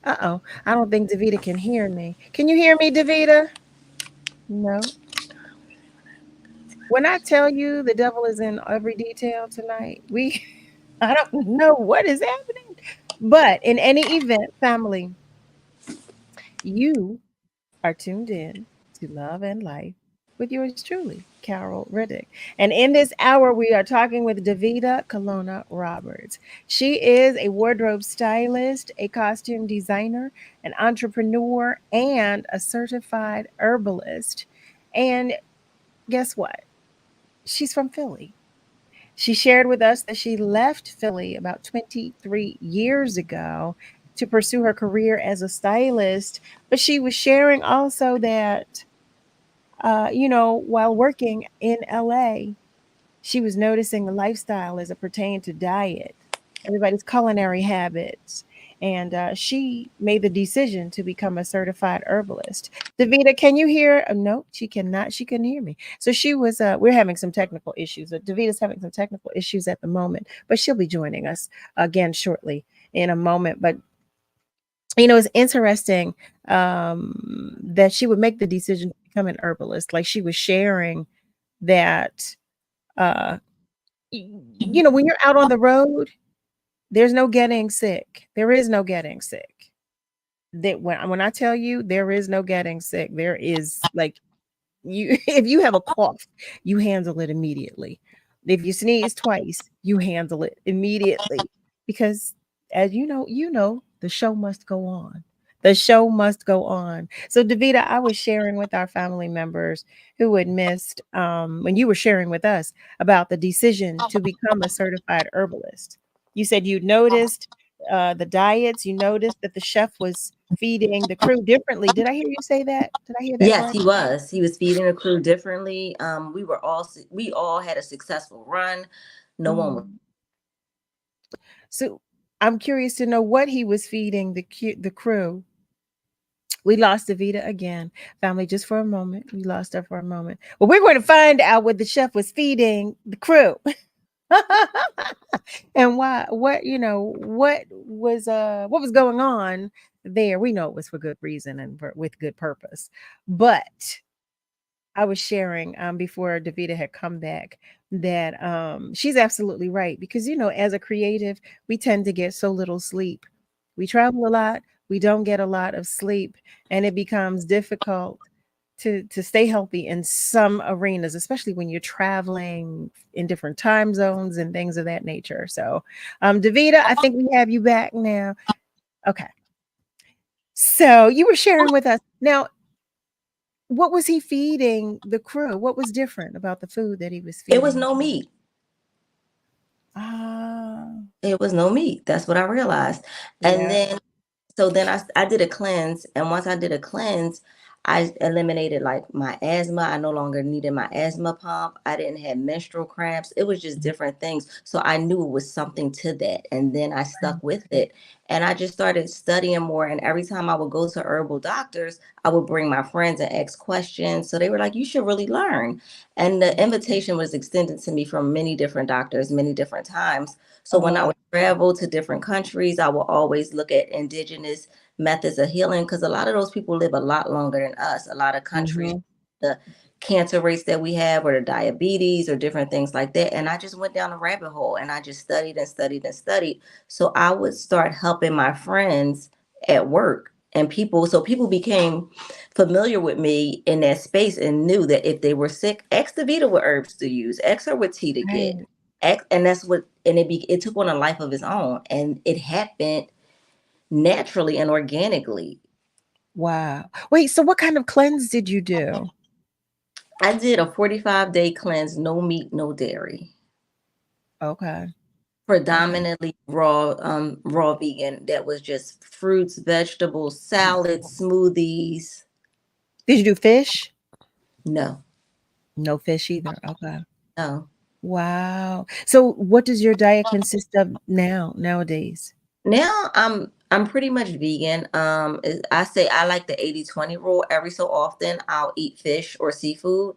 Uh-oh. I don't think Davida can hear me. Can you hear me, Davida? No. When I tell you the devil is in every detail tonight, I don't know what is happening. But in any event, family, you are tuned in to Love and Life with yours truly, Carol Riddick. And in this hour, we are talking with Davida Colona Roberts. She is a wardrobe stylist, a costume designer, an entrepreneur, and a certified herbalist. And guess what? She's from Philly. She shared with us that she left Philly about 23 years ago to pursue her career as a stylist. But she was sharing also that, while working in LA, she was noticing the lifestyle as it pertained to diet, everybody's culinary habits. And she made the decision to become a certified herbalist. Davida, can you hear? No, she cannot. She couldn't hear me. So she was, we're having some technical issues. Davida's having some technical issues at the moment, but she'll be joining us again shortly in a moment. But it's interesting that she would make the decision to become an herbalist. Like she was sharing that, uh, when you're out on the road, there's no getting sick. There is no getting sick. That when I tell you there is no getting sick, there is like if you have a cough, you handle it immediately. If you sneeze twice, you handle it immediately because as the show must go on. The show must go on. So Davida, I was sharing with our family members who had missed when you were sharing with us about the decision to become a certified herbalist. You said you noticed the diets, you noticed that the chef was feeding the crew differently. Did I hear you say that? Did I hear that Yes, he correctly? was. He was feeding the crew differently. We all had a successful run. No one was. So I'm curious to know what he was feeding the crew. We lost Davida again. Family, just for a moment. We lost her for a moment. Well, we're going to find out what the chef was feeding the crew. And why what was going on there. We know it was for good reason and with good purpose. But I was sharing before Davida had come back that she's absolutely right because as a creative we tend to get so little sleep. We travel a lot, we don't get a lot of sleep, and it becomes difficult to stay healthy in some arenas, especially when you're traveling in different time zones and things of that nature. So Davida, I think we have you back now. Okay, so you were sharing with us now. What was he feeding the crew? What was different about the food that he was feeding? It was no meat. It was no meat. That's what I realized. And then I did a cleanse. And once I did a cleanse, I eliminated like my asthma. I no longer needed my asthma pump. I didn't have menstrual cramps. It was just different things. So I knew it was something to that. And then I stuck with it. And I just started studying more. And every time I would go to herbal doctors, I would bring my friends and ask questions. So they were like, you should really learn. And the invitation was extended to me from many different doctors, many different times. So when I would travel to different countries, I will always look at indigenous methods of healing because a lot of those people live a lot longer than us. A lot of countries, the cancer rates that we have or the diabetes or different things like that. And I just went down a rabbit hole and I just studied and studied and studied. So I would start helping my friends at work and so people became familiar with me in that space and knew that if they were sick, ask Davida what herbs to use, ask her what tea to get. And that's what, and it took on a life of its own, and it happened naturally and organically. Wow. Wait, so what kind of cleanse did you do? I did a 45-day cleanse, no meat, no dairy. Okay. Predominantly raw vegan. That was just fruits, vegetables, salads, smoothies. Did you do fish? No. No fish either. Okay. No. Wow. So what does your diet consist of nowadays? Now I'm pretty much vegan. I say I like the 80-20 rule. Every so often I'll eat fish or seafood.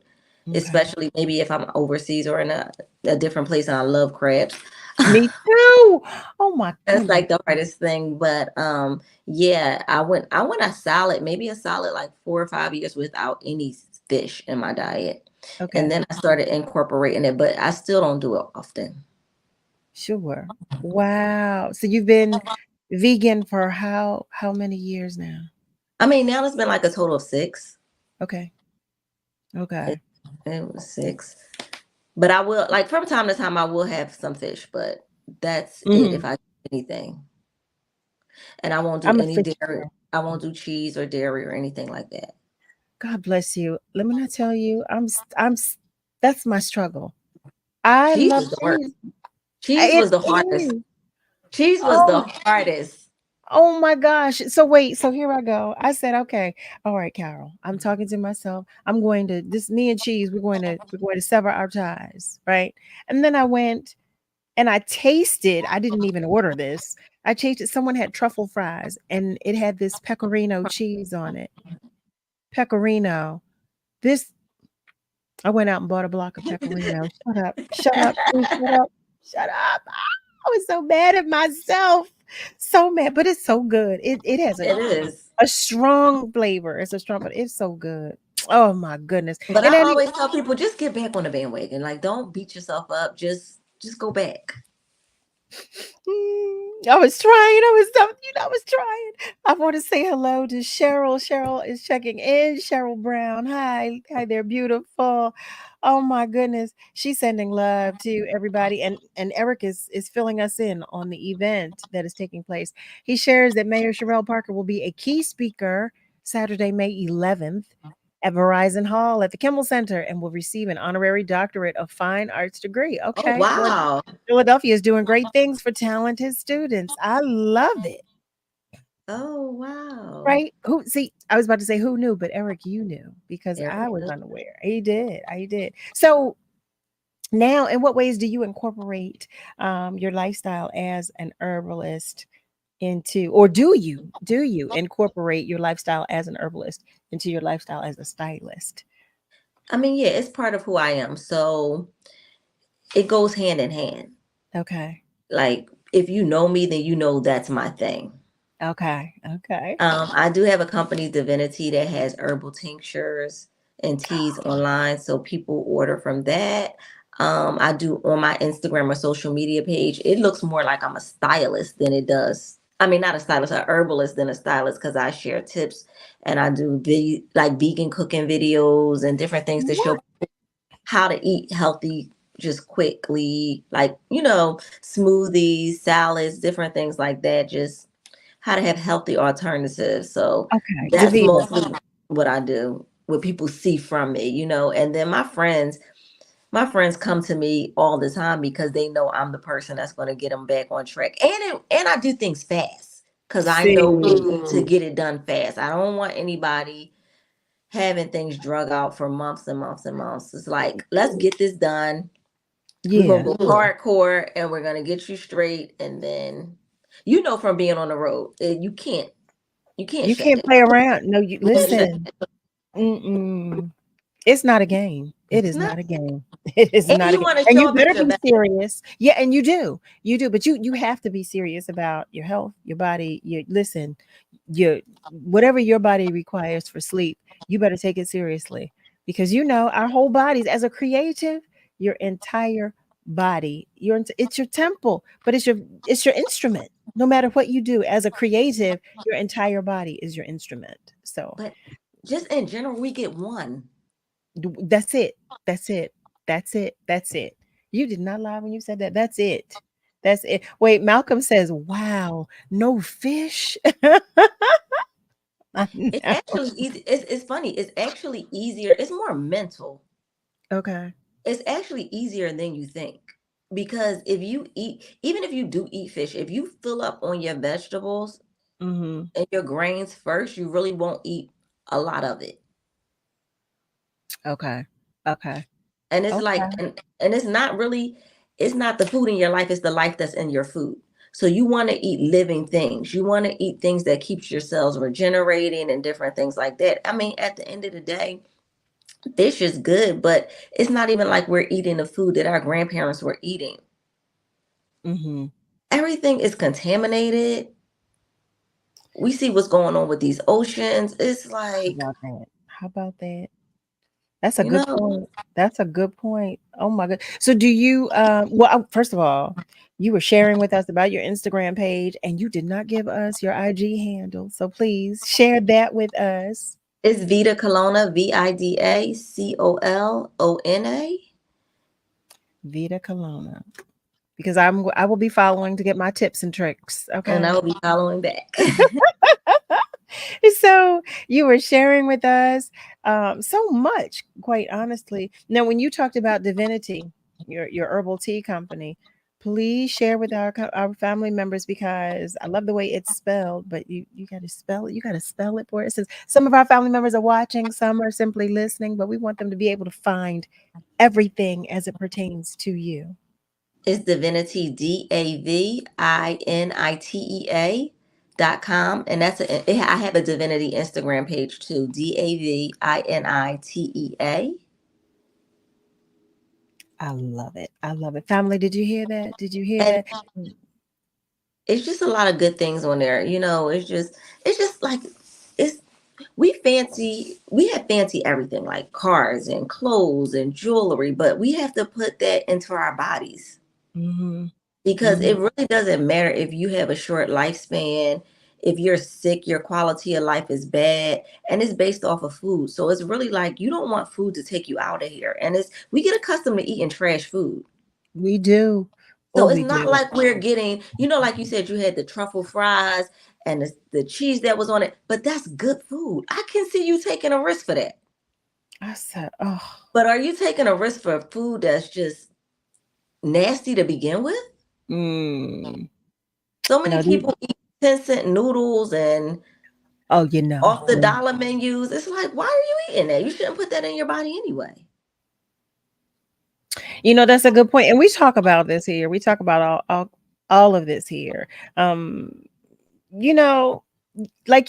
especially maybe if I'm overseas or in a different place, and I love crabs. Me too. Oh my That's goodness. like the hardest thing. But yeah, I went a solid, maybe a solid like 4 or 5 years without any fish in my diet. Okay. And then I started incorporating it, but I still don't do it often. Sure. Wow. So you've been vegan for how many years now? I mean, now it's been like a total of 6. Okay. Okay. It was 6. But I will, like, from time to time, I will have some fish, but that's it if I do anything. And I won't do I'm a any fish dairy. girl. I won't do cheese or dairy or anything like that. God bless you. Let me not tell you, that's my struggle. I Cheese love is the worst. cheese. Cheese was the It hardest. is. Cheese was the hardest. Oh my gosh. So wait, so here I go. I said, okay, all right, Carol. I'm talking to myself. I'm going to me and cheese, we're going to sever our ties, right? And then I went and I tasted, I didn't even order this. I tasted someone had truffle fries and it had this pecorino cheese on it. Pecorino. This I went out and bought a block of pecorino. Shut up. Shut up. Please shut up. Shut up. I was so mad at myself. So mad, but it's so good. It has It is. a strong flavor. It's a strong, but it's so good. Oh my goodness. But And I then always tell people, just get back on the bandwagon. Like, don't beat yourself up. Just go back. I was trying. I was trying. I want to say hello to Cheryl. Cheryl is checking in. Cheryl Brown. Hi. Hi there, beautiful. Oh my goodness. She's sending love to everybody. And Eric is filling us in on the event that is taking place. He shares that Mayor Sherelle Parker will be a key speaker Saturday, May 11th at Verizon Hall at the Kimmel Center and will receive an honorary doctorate of fine arts degree. Okay. Oh, wow. Philadelphia is doing great things for talented students. I love it. Oh, wow. Right? I was about to say who knew, but Eric, you knew because Eric I was knew. unaware. He did. So now, in what ways do you incorporate your lifestyle as an herbalist into, or do you incorporate your lifestyle as an herbalist into your lifestyle as a stylist? I mean, yeah, it's part of who I am. So it goes hand in hand. Okay. Like, if you know me, then you know that's my thing. Okay. I do have a company, Divinity, that has herbal tinctures and teas online, so people order from that. I do on my Instagram or social media page. It looks more like I'm a stylist than it does. I mean, not a stylist, a herbalist than a stylist, because I share tips and I do like vegan cooking videos and different things to show people how to eat healthy just quickly, like, smoothies, salads, different things like that, just how to have healthy alternatives. So Okay. that's Davida. mostly what I do, what people see from me, and then my friends come to me all the time because they know I'm the person that's going to get them back on track. And I do things fast because I know we need to get it done fast. I don't want anybody having things drug out for months and months and months. It's like, let's get this done. We're going to go hardcore and we're going to get you straight. And then, from being on the road, you can't play around. No, you listen. It's not a game. It is not a game. It is not a game. And you better be serious. Yeah, and you do. But you have to be serious about your health, your body. Whatever your body requires for sleep, you better take it seriously because our whole bodies as a creative, your entire body, it's your temple, but it's your instrument. No matter what you do as a creative, your entire body is your instrument. So, but just in general, we get one. That's it. You did not lie when you said that. That's it. Wait, Malcolm says, wow, no fish. It's actually easy. It's funny. It's actually easier. It's more mental. Okay. It's actually easier than you think. Because if you even if you do eat fish, if you fill up on your vegetables and your grains first, you really won't eat a lot of it. Okay. And it's like, and it's not the food in your life, it's the life that's in your food. So you want to eat living things. You want to eat things that keeps your cells regenerating and different things like that. I mean, at the end of the day, fish is good, but it's not even like we're eating the food that our grandparents were eating. Mm-hmm. Everything is contaminated. We see what's going on with these oceans. It's like, How about that? How about that? That's a you good know, point. That's a good point. Oh my god. So do you well first of all, you were sharing with us about your Instagram page and you did not give us your IG handle. So please share that with us. it's Vida Colona, VIDACOLONA. Vida Colona. Because I will be following to get my tips and tricks. Okay. And I will be following back. So you were sharing with us so much, quite honestly. Now, when you talked about Divinity, your herbal tea company, please share with our family members because I love the way it's spelled. But you got to spell it. You got to spell it for us. Since some of our family members are watching, some are simply listening, but we want them to be able to find everything as it pertains to you. It's Divinity, DAVINITEA.com. And I have a Divinity Instagram page too, DAVINITEA. I love it. I love it. Family, did you hear that? Did you hear And that? it's just a lot of good things on there. It's just like we have fancy everything like cars and clothes and jewelry, but we have to put that into our bodies. Mm-hmm. Because it really doesn't matter if you have a short lifespan, if you're sick, your quality of life is bad, and it's based off of food. So it's really like you don't want food to take you out of here. And we get accustomed to eating trash food. We do. So Oh, it's we not do. like we're getting, like you said, you had the truffle fries and the cheese that was on it, but that's good food. I can see you taking a risk for that. I said, oh. But are you taking a risk for food that's just nasty to begin with? So many people eat 10-cent noodles and off the dollar menus. It's like, why are you eating that? You shouldn't put that in your body anyway. That's a good point. And we talk about this here. We talk about all of this here. Like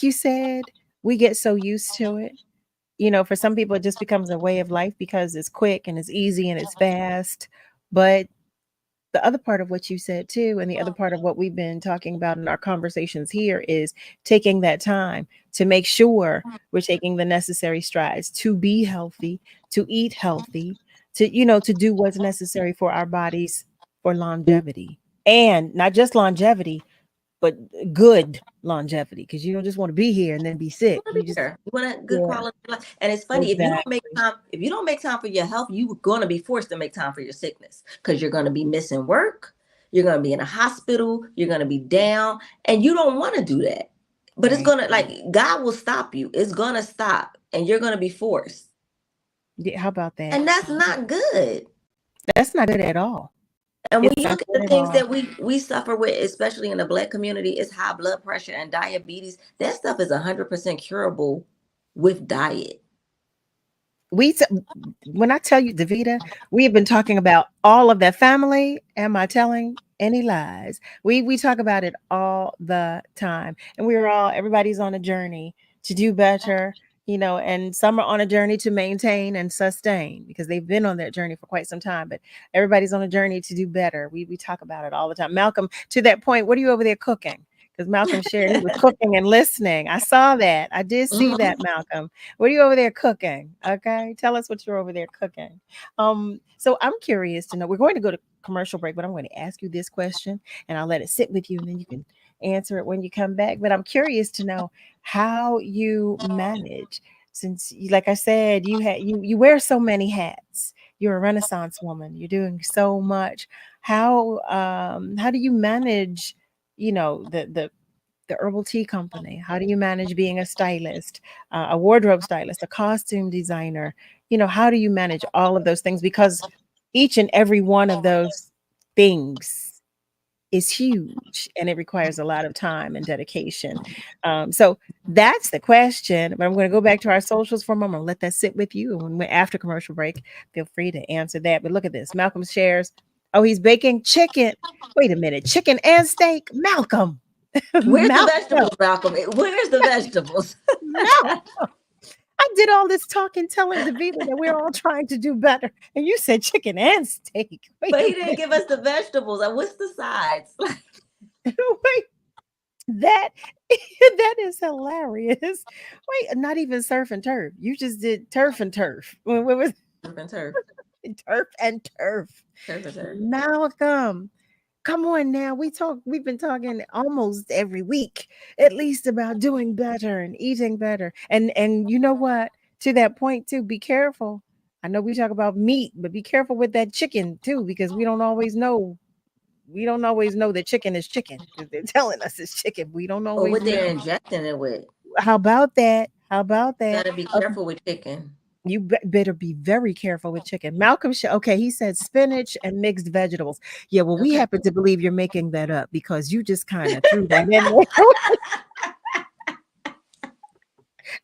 you said, we get so used to it. For some people, it just becomes a way of life because it's quick and it's easy and it's fast. But the other part of what you said too, and the other part of what we've been talking about in our conversations here is taking that time to make sure we're taking the necessary strides to be healthy, to eat healthy, to do what's necessary for our bodies for longevity. And not just longevity, but good longevity, because you don't just want to be here and then be sick. You want a good quality of life. And it's funny, if you don't make time for your health, you're going to be forced to make time for your sickness, because you're going to be missing work, you're going to be in a hospital, you're going to be down, and you don't want to do that. But it's going to, God will stop you. It's going to stop, and you're going to be forced. Yeah, how about that? And that's not good. That's not good at all. And when you look at the things that we suffer with, especially in the Black community, it's high blood pressure and diabetes. That stuff is 100% curable with diet. When I tell you, Davida, we have been talking about all of that. Family, am I telling any lies? We talk about it all the time. And everybody's on a journey to do better, and some are on a journey to maintain and sustain because they've been on that journey for quite some time. But everybody's on a journey to do better. We talk about it all the time. Malcolm, to that point, what are you over there cooking? Because Malcolm shared he was cooking and listening. I saw that. I did see that, Malcolm. What are you over there cooking? Okay, tell us what you're over there cooking. So I'm curious to know. We're going to go to commercial break, but I'm going to ask you this question, and I'll let it sit with you, and then you can answer it when you come back. But I'm curious to know how you manage, since, like I said, you wear so many hats. You're a Renaissance woman. You're doing so much. How do you manage? The herbal tea company? How do you manage being a stylist, a wardrobe stylist, a costume designer? How do you manage all of those things? Because each and every one of those things is huge and it requires a lot of time and dedication. So that's the question. But I'm going to go back to our socials for a moment. Let that sit with you. And when we're after commercial break, feel free to answer that. But look at this. Malcolm shares, oh, he's baking chicken. Wait a minute. Chicken and steak. Malcolm. Where's the vegetables, Malcolm? Where's the vegetables? No. I did all this talking, telling Davida that we're all trying to do better. And you said chicken and steak. Wait But a he didn't give us the vegetables. What's the sides? Wait, that that is hilarious. Wait, not even surf and turf. You just did turf and turf. What was Turf and turf. turf and turf? Turf and turf. Malcolm, come on now. We've been talking almost every week, at least about doing better and eating better. And you know what? To that point too, be careful. I know we talk about meat, but be careful with that chicken too, because we don't always know that chicken is chicken. They're telling us it's chicken. We don't Or always what they're know. injecting it with. How about that? How about that? Gotta be careful with chicken. You better be very careful with chicken. Malcolm, okay, he said spinach and mixed vegetables. Yeah, well, we happen to believe you're making that up because you just kind of threw that in there.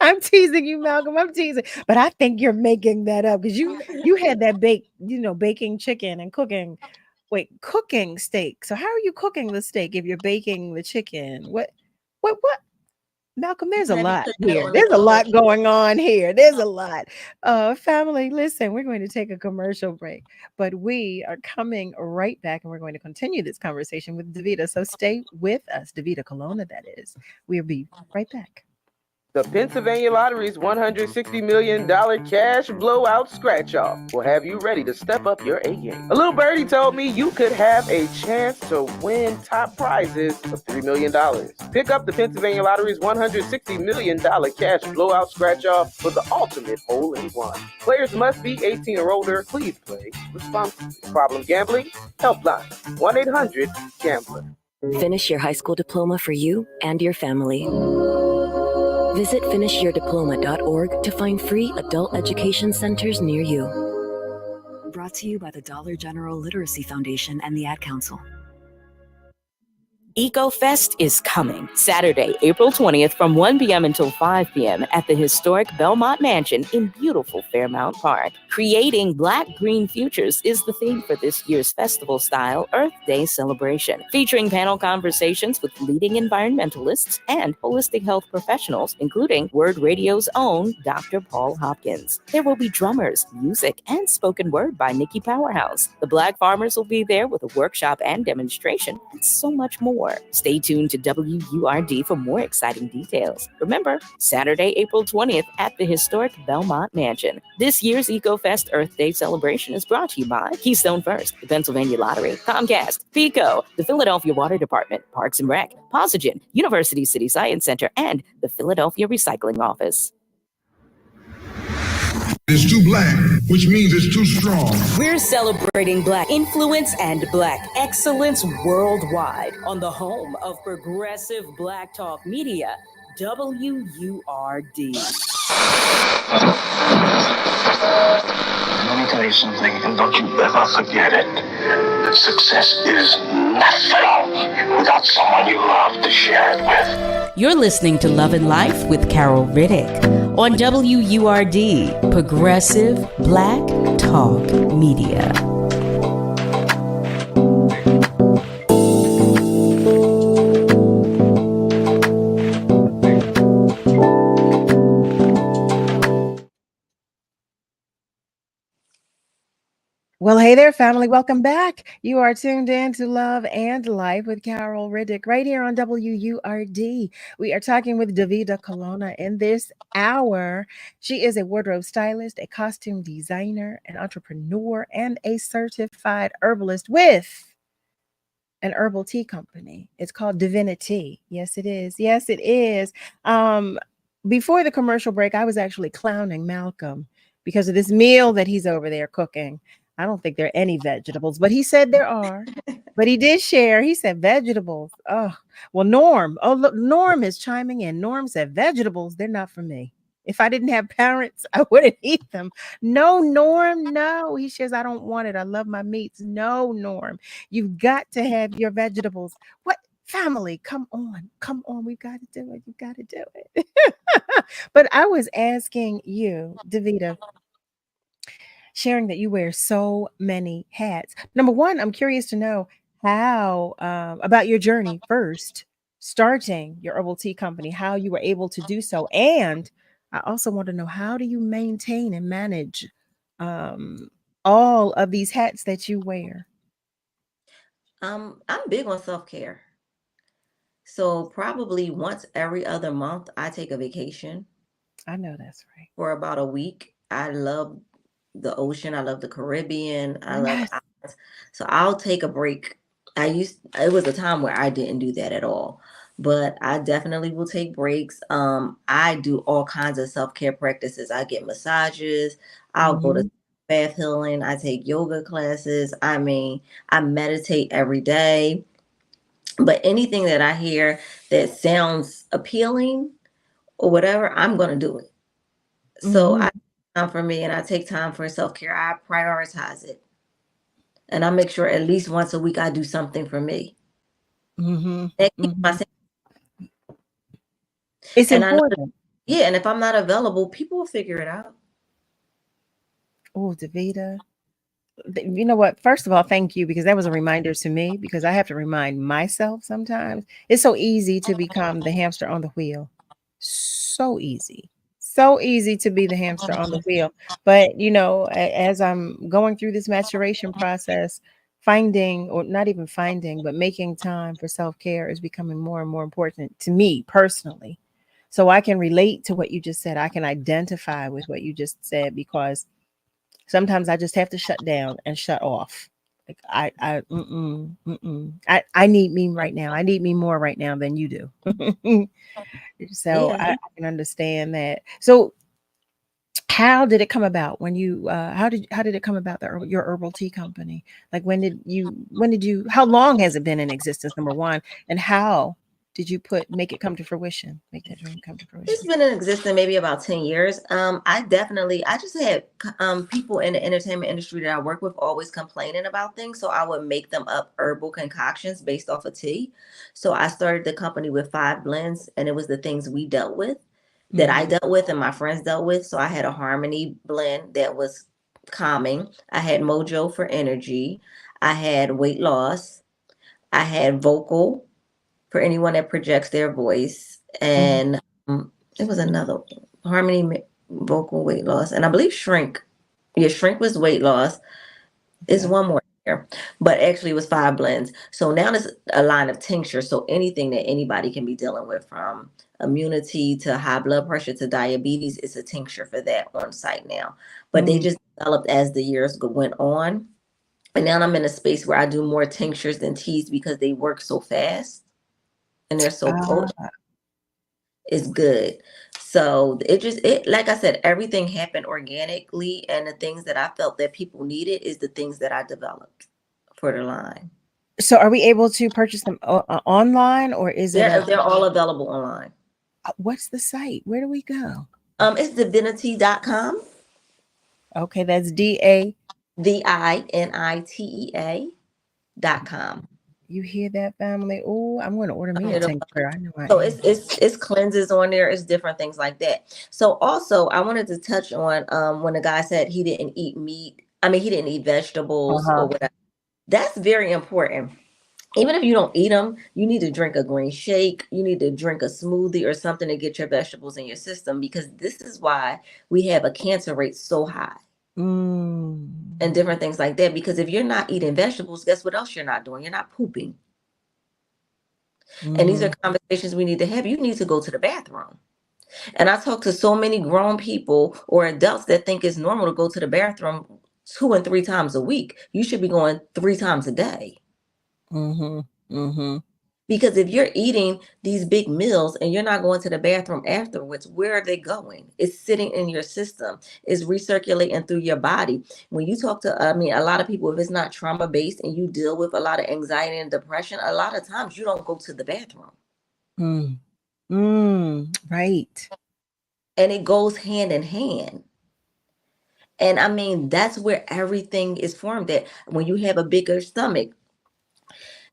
I'm teasing you, Malcolm. I'm teasing, but I think you're making that up because you had that baking chicken and cooking. Wait, cooking steak. So how are you cooking the steak if you're baking the chicken? What? Malcolm, there's a lot here. There's a lot going on here. There's a lot. Family, listen, we're going to take a commercial break, but we are coming right back and we're going to continue this conversation with Davida. So stay with us, Davida Colona, that is. We'll be right back. The Pennsylvania Lottery's $160 million cash blowout scratch-off will have you ready to step up your A game. A little birdie told me you could have a chance to win top prizes of $3 million. Pick up the Pennsylvania Lottery's $160 million cash blowout scratch-off for the ultimate hole-in-one. Players must be 18 or older. Please play responsibly. Problem gambling? Helpline 1-800-GAMBLER. Finish your high school diploma for you and your family. Visit finishyourdiploma.org to find free adult education centers near you. Brought to you by the Dollar General Literacy Foundation and the Ad Council. EcoFest is coming Saturday, April 20th from 1 p.m. until 5 p.m. at the historic Belmont Mansion in beautiful Fairmount Park. Creating Black-Green Futures is the theme for this year's festival-style Earth Day celebration, featuring panel conversations with leading environmentalists and holistic health professionals, including Word Radio's own Dr. Paul Hopkins. There will be drummers, music, and spoken word by Nikki Powerhouse. The Black farmers will be there with a workshop and demonstration, and so much more. Stay tuned to WURD for more exciting details. Remember, Saturday, April 20th at the historic Belmont Mansion. This year's EcoFest Earth Day celebration is brought to you by Keystone First, the Pennsylvania Lottery, Comcast, PECO, the Philadelphia Water Department, Parks and Rec, Posigen, University City Science Center, and the Philadelphia Recycling Office. It's too black, which means it's too strong. We're celebrating Black influence and Black excellence worldwide on the home of progressive Black talk media, WURD. Let me tell you something, and don't you ever forget it. That success is nothing without someone you love to share it with. You're listening to Love and Life with Carol Riddick on WURD, Progressive Black Talk Media. Well, hey there, family. Welcome back. You are tuned in to Love and Life with Carol Riddick right here on WURD. We are talking with Davida Colona in this hour. She is a wardrobe stylist, a costume designer, an entrepreneur, and a certified herbalist with an herbal tea company. It's called Divinity. Yes, it is. Yes, it is. Before the commercial break, I was actually clowning Malcolm because of this meal that he's over there cooking. I don't think there are any vegetables, but he said there are. But he did share. He said vegetables. Oh, well, Norm. Oh, look, Norm is chiming in. Norm said vegetables, they're not for me. If I didn't have parents, I wouldn't eat them. No, Norm, no. He says, I don't want it. I love my meats. No, Norm. You've got to have your vegetables. What? Family, come on. Come on. We've got to do it. You've got to do it. But I was asking you, Davida, sharing that you wear so many hats. Number one, I'm curious to know how about your journey first, starting your herbal tea company, how you were able to do so, and I also want to know, how do you maintain and manage all of these hats that you wear? I'm big on self-care. So probably once every other month, I take a vacation I know that's right. for about a week. I love the ocean. I love the Caribbean. I love Yes. islands. So I'll take a break. It was a time where I didn't do that at all, but I definitely will take breaks. I do all kinds of self-care practices. I get massages. I'll go to Mhm. bath healing. I take yoga classes. I mean, I meditate every day. But anything that I hear that sounds appealing or whatever, I'm going to do it. So Mhm. I take time for me and I take time for self-care. I prioritize it. And I make sure at least once a week I do something for me. Mhm. That keeps my Mhm. sanity. It's And I know important. yeah, and if I'm not available, people will figure it out. Oh, Davida. You know what? First of all, thank you, because that was a reminder to me, because I have to remind myself sometimes. It's so easy to become the hamster on the wheel. So easy. So easy to be the hamster on the wheel. But, as I'm going through this maturation process, finding, or not even finding, but making time for self-care is becoming more and more important to me personally. So I can relate to what you just said. I can identify with what you just said, because sometimes I just have to shut down and shut off. Like I need me right now. I need me more right now than you do. So Yeah. I can understand that. So how did it come about when you how did it come about, your herbal tea company? Like how long has it been in existence, number one, and how did you make it come to fruition, make that dream come to It's fruition? been in existence maybe about 10 years. I just had people in the entertainment industry that I work with always complaining about things. So I would make them up herbal concoctions based off of tea. So I started the company with 5 blends, and it was the things we dealt with, that I dealt with and my friends dealt with. So I had a harmony blend that was calming. I had mojo for energy. I had weight loss. I had vocal for anyone that projects their voice. Mhm. And it was another harmony, vocal, weight loss, and I believe shrink. Yeah, shrink was weight loss. Is Okay. one more here, but actually it was 5 blends. So now there's a line of tinctures. So anything that anybody can be dealing with, from immunity to high blood pressure to diabetes, it's a tincture for that on site now. But they Mm. just developed as the years went on. And now I'm in a space where I do more tinctures than teas because they work so fast and they're so potent. Ah. Is good. So it like I said, everything happened organically, and the things that I felt that people needed is the things that I developed for the line. So are we able to purchase them online, or is it They're all available online. what's the site? Where do we go? It's divinity.com. Okay, that's DA. DINITEA.com. You hear that, family? Oh, I'm going to order me a tincture. I know I So am. it's cleanses on there. It's different things like that. So also I wanted to touch on when the guy said he didn't eat meat. I mean, he didn't eat vegetables or Uh-huh. whatever. That's very important. Even if you don't eat them, you need to drink a green shake. You need to drink a smoothie or something to get your vegetables in your system, because this is why we have a cancer rate so high and different things like that. Because if you're not eating vegetables, guess what else you're not doing? You're not pooping. And these are conversations we need to have. You need to go to the bathroom. And I talk to so many grown people or adults that think it's normal to go to the bathroom 2 and 3 times a week. You should be going 3 times a day. Mm-hmm. Mm-hmm. Because if you're eating these big meals and you're not going to the bathroom afterwards, where are they going? It's sitting in your system. It's recirculating through your body. When you talk to, a lot of people, if it's not trauma based and you deal with a lot of anxiety and depression, a lot of times you don't go to the bathroom. Right. And it goes hand in hand. And I mean, that's where everything is formed at. When you have a bigger stomach,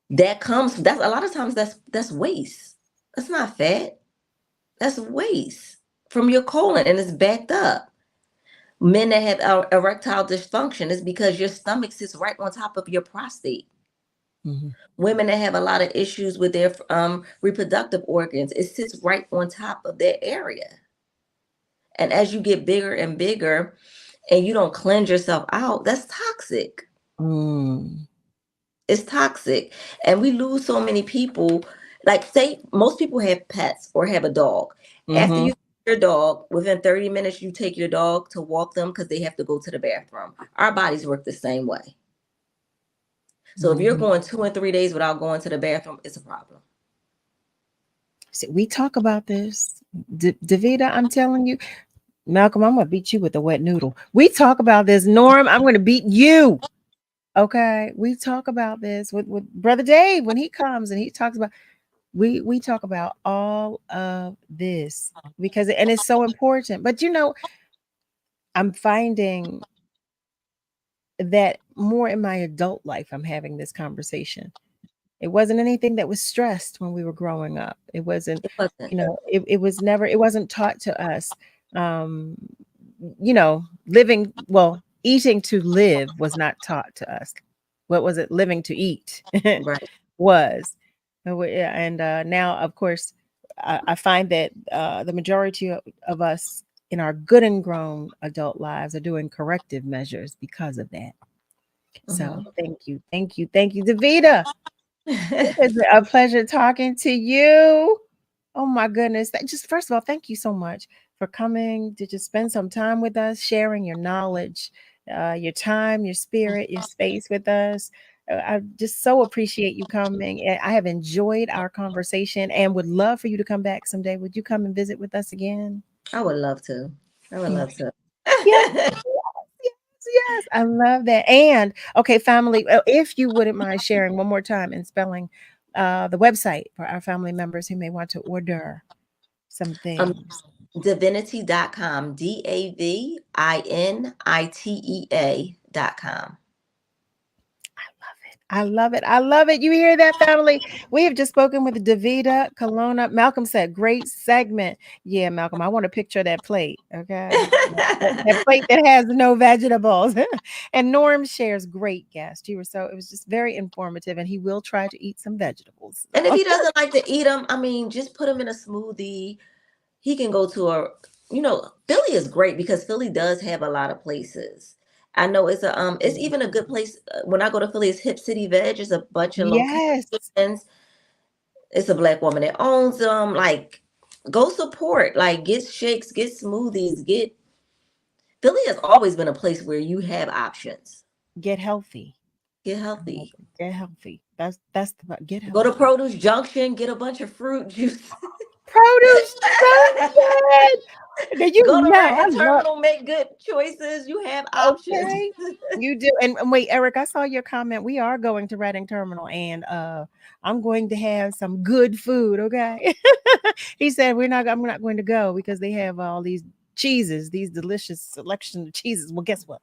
that's a lot of times that's waste. That's not fat. That's waste from your colon, and it's backed up. Men that have erectile dysfunction is because your stomach sits right on top of your prostate. Women that have a lot of issues with their reproductive organs, it sits right on top of that area. And as you get bigger and bigger and you don't cleanse yourself out, that's toxic. It's toxic. And we lose so many people. Like, say most people have pets or have a dog. After you your dog, within 30 minutes, you take your dog to walk them because they have to go to the bathroom. Our bodies work the same way. So if you're going 2 and 3 days without going to the bathroom, it's a problem. See, we talk about this. Davida, I'm telling you, Malcolm, I'm going to beat you with a wet noodle. We talk about this. Norm, I'm going to beat you. Okay. We talk about this with Brother Dave when he comes and he talks about, we talk about all of this because, and it's so important. But, you know, I'm finding that more in my adult life, I'm having this conversation. It wasn't anything that was stressed when we were growing up. It wasn't. You know, it was never, it wasn't taught to us. You know, eating to live was not taught to us. What was it? Living to eat Right. was. And now, of course, I find that the majority of us in our good and grown adult lives are doing corrective measures because of that. So thank you. Davida. It's a pleasure talking to you. Oh my goodness. Just first of all, thank you so much for coming to just spend some time with us, sharing your knowledge, your time, your spirit, your space with us. I just so appreciate you coming. I have enjoyed our conversation and would love for you to come back someday. Would you come and visit with us again? I would love to. Yes, I love that. And okay, family, if you wouldn't mind sharing one more time and spelling the website for our family members who may want to order some things. Divinity.com, DAVINITEA.com. I love it. I love it. You hear that, family? We have just spoken with Davida Colona. Malcolm said, great segment. Yeah, Malcolm, I want to picture that plate. Okay. that plate that has no vegetables. And Norm shares great guest. It was just very informative, and he will try to eat some vegetables. And if he doesn't like to eat them, I mean, just put them in a smoothie. He can go to Philly is great because Philly does have a lot of places. I know it's even a good place. When I go to Philly, it's Hip City Veg. It's a bunch of locations. It's a Black woman that owns them. Like, go support. Like, get shakes, get smoothies, Philly has always been a place where you have options. Get healthy. Get healthy. Get healthy. That's the get healthy. Go to Produce Junction, get a bunch of fruit juice. Produce Junction. Go to Redding Terminal, make good choices. You have options. Okay. You do. And wait, Eric, I saw your comment. We are going to Redding Terminal, and I'm going to have some good food. Okay. He said I'm not going to go because they have all these cheeses, these delicious selection of cheeses. Well, guess what?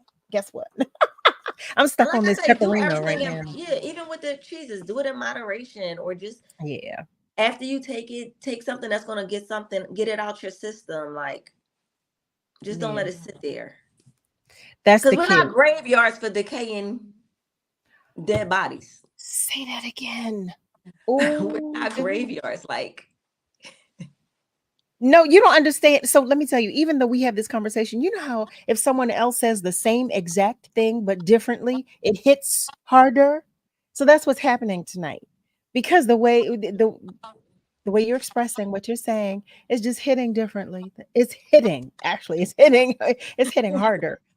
I'm stuck on this pepperino right now. Yeah, even with the cheeses, do it in moderation, or just after you take something that's gonna get it out your system. Like, just don't let it sit there. That's because we're not graveyards for decaying dead bodies. Say that again. We're not graveyards. Like, no, you don't understand. So let me tell you, even though we have this conversation, you know how if someone else says the same exact thing but differently, it hits harder. So that's what's happening tonight, because the way you're expressing what you're saying is just hitting differently. It's hitting harder,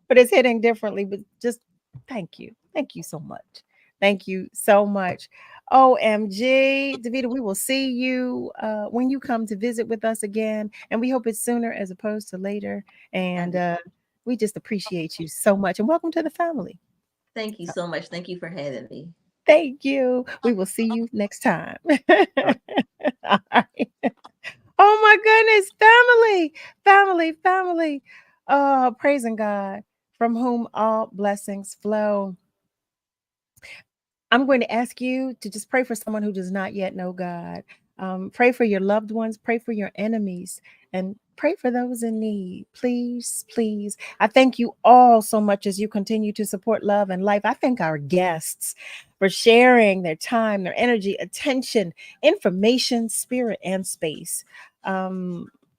but it's hitting differently. But just thank you so much. Thank you so much. OMG, Davida, we will see you when you come to visit with us again. And we hope it's sooner as opposed to later. And we just appreciate you so much. And welcome to the family. Thank you so much. Thank you for having me. Thank you. We will see you next time. All right. Oh my goodness, family. Praising God, from whom all blessings flow. I'm going to ask you to just pray for someone who does not yet know God. Pray for your loved ones, pray for your enemies, and pray for those in need. Please. I thank you all so much as you continue to support Love and Life. I thank our guests for sharing their time, their energy, attention, information, spirit, and space.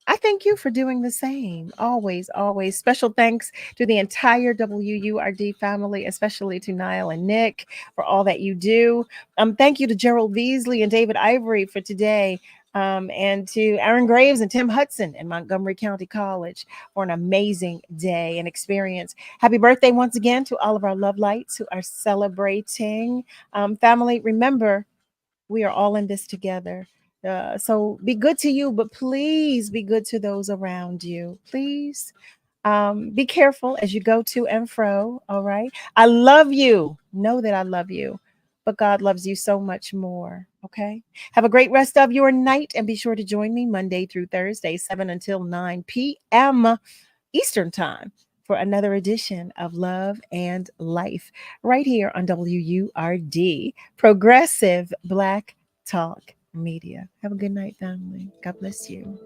I thank you for doing the same. Always, always. Special thanks to the entire WURD family, especially to Niall and Nick for all that you do. Thank you to Gerald Beasley and David Ivory for today. And to Aaron Graves and Tim Hudson in Montgomery County College for an amazing day and experience. Happy birthday once again to all of our love lights who are celebrating. Family, remember, we are all in this together. So be good to you, but please be good to those around you. Please be careful as you go to and fro. All right. I love you. Know that I love you, but God loves you so much more. Okay. Have a great rest of your night and be sure to join me Monday through Thursday, 7 until 9 p.m. Eastern Time for another edition of Love and Life right here on WURD, Progressive Black Talk Media. Have a good night, family. God bless you.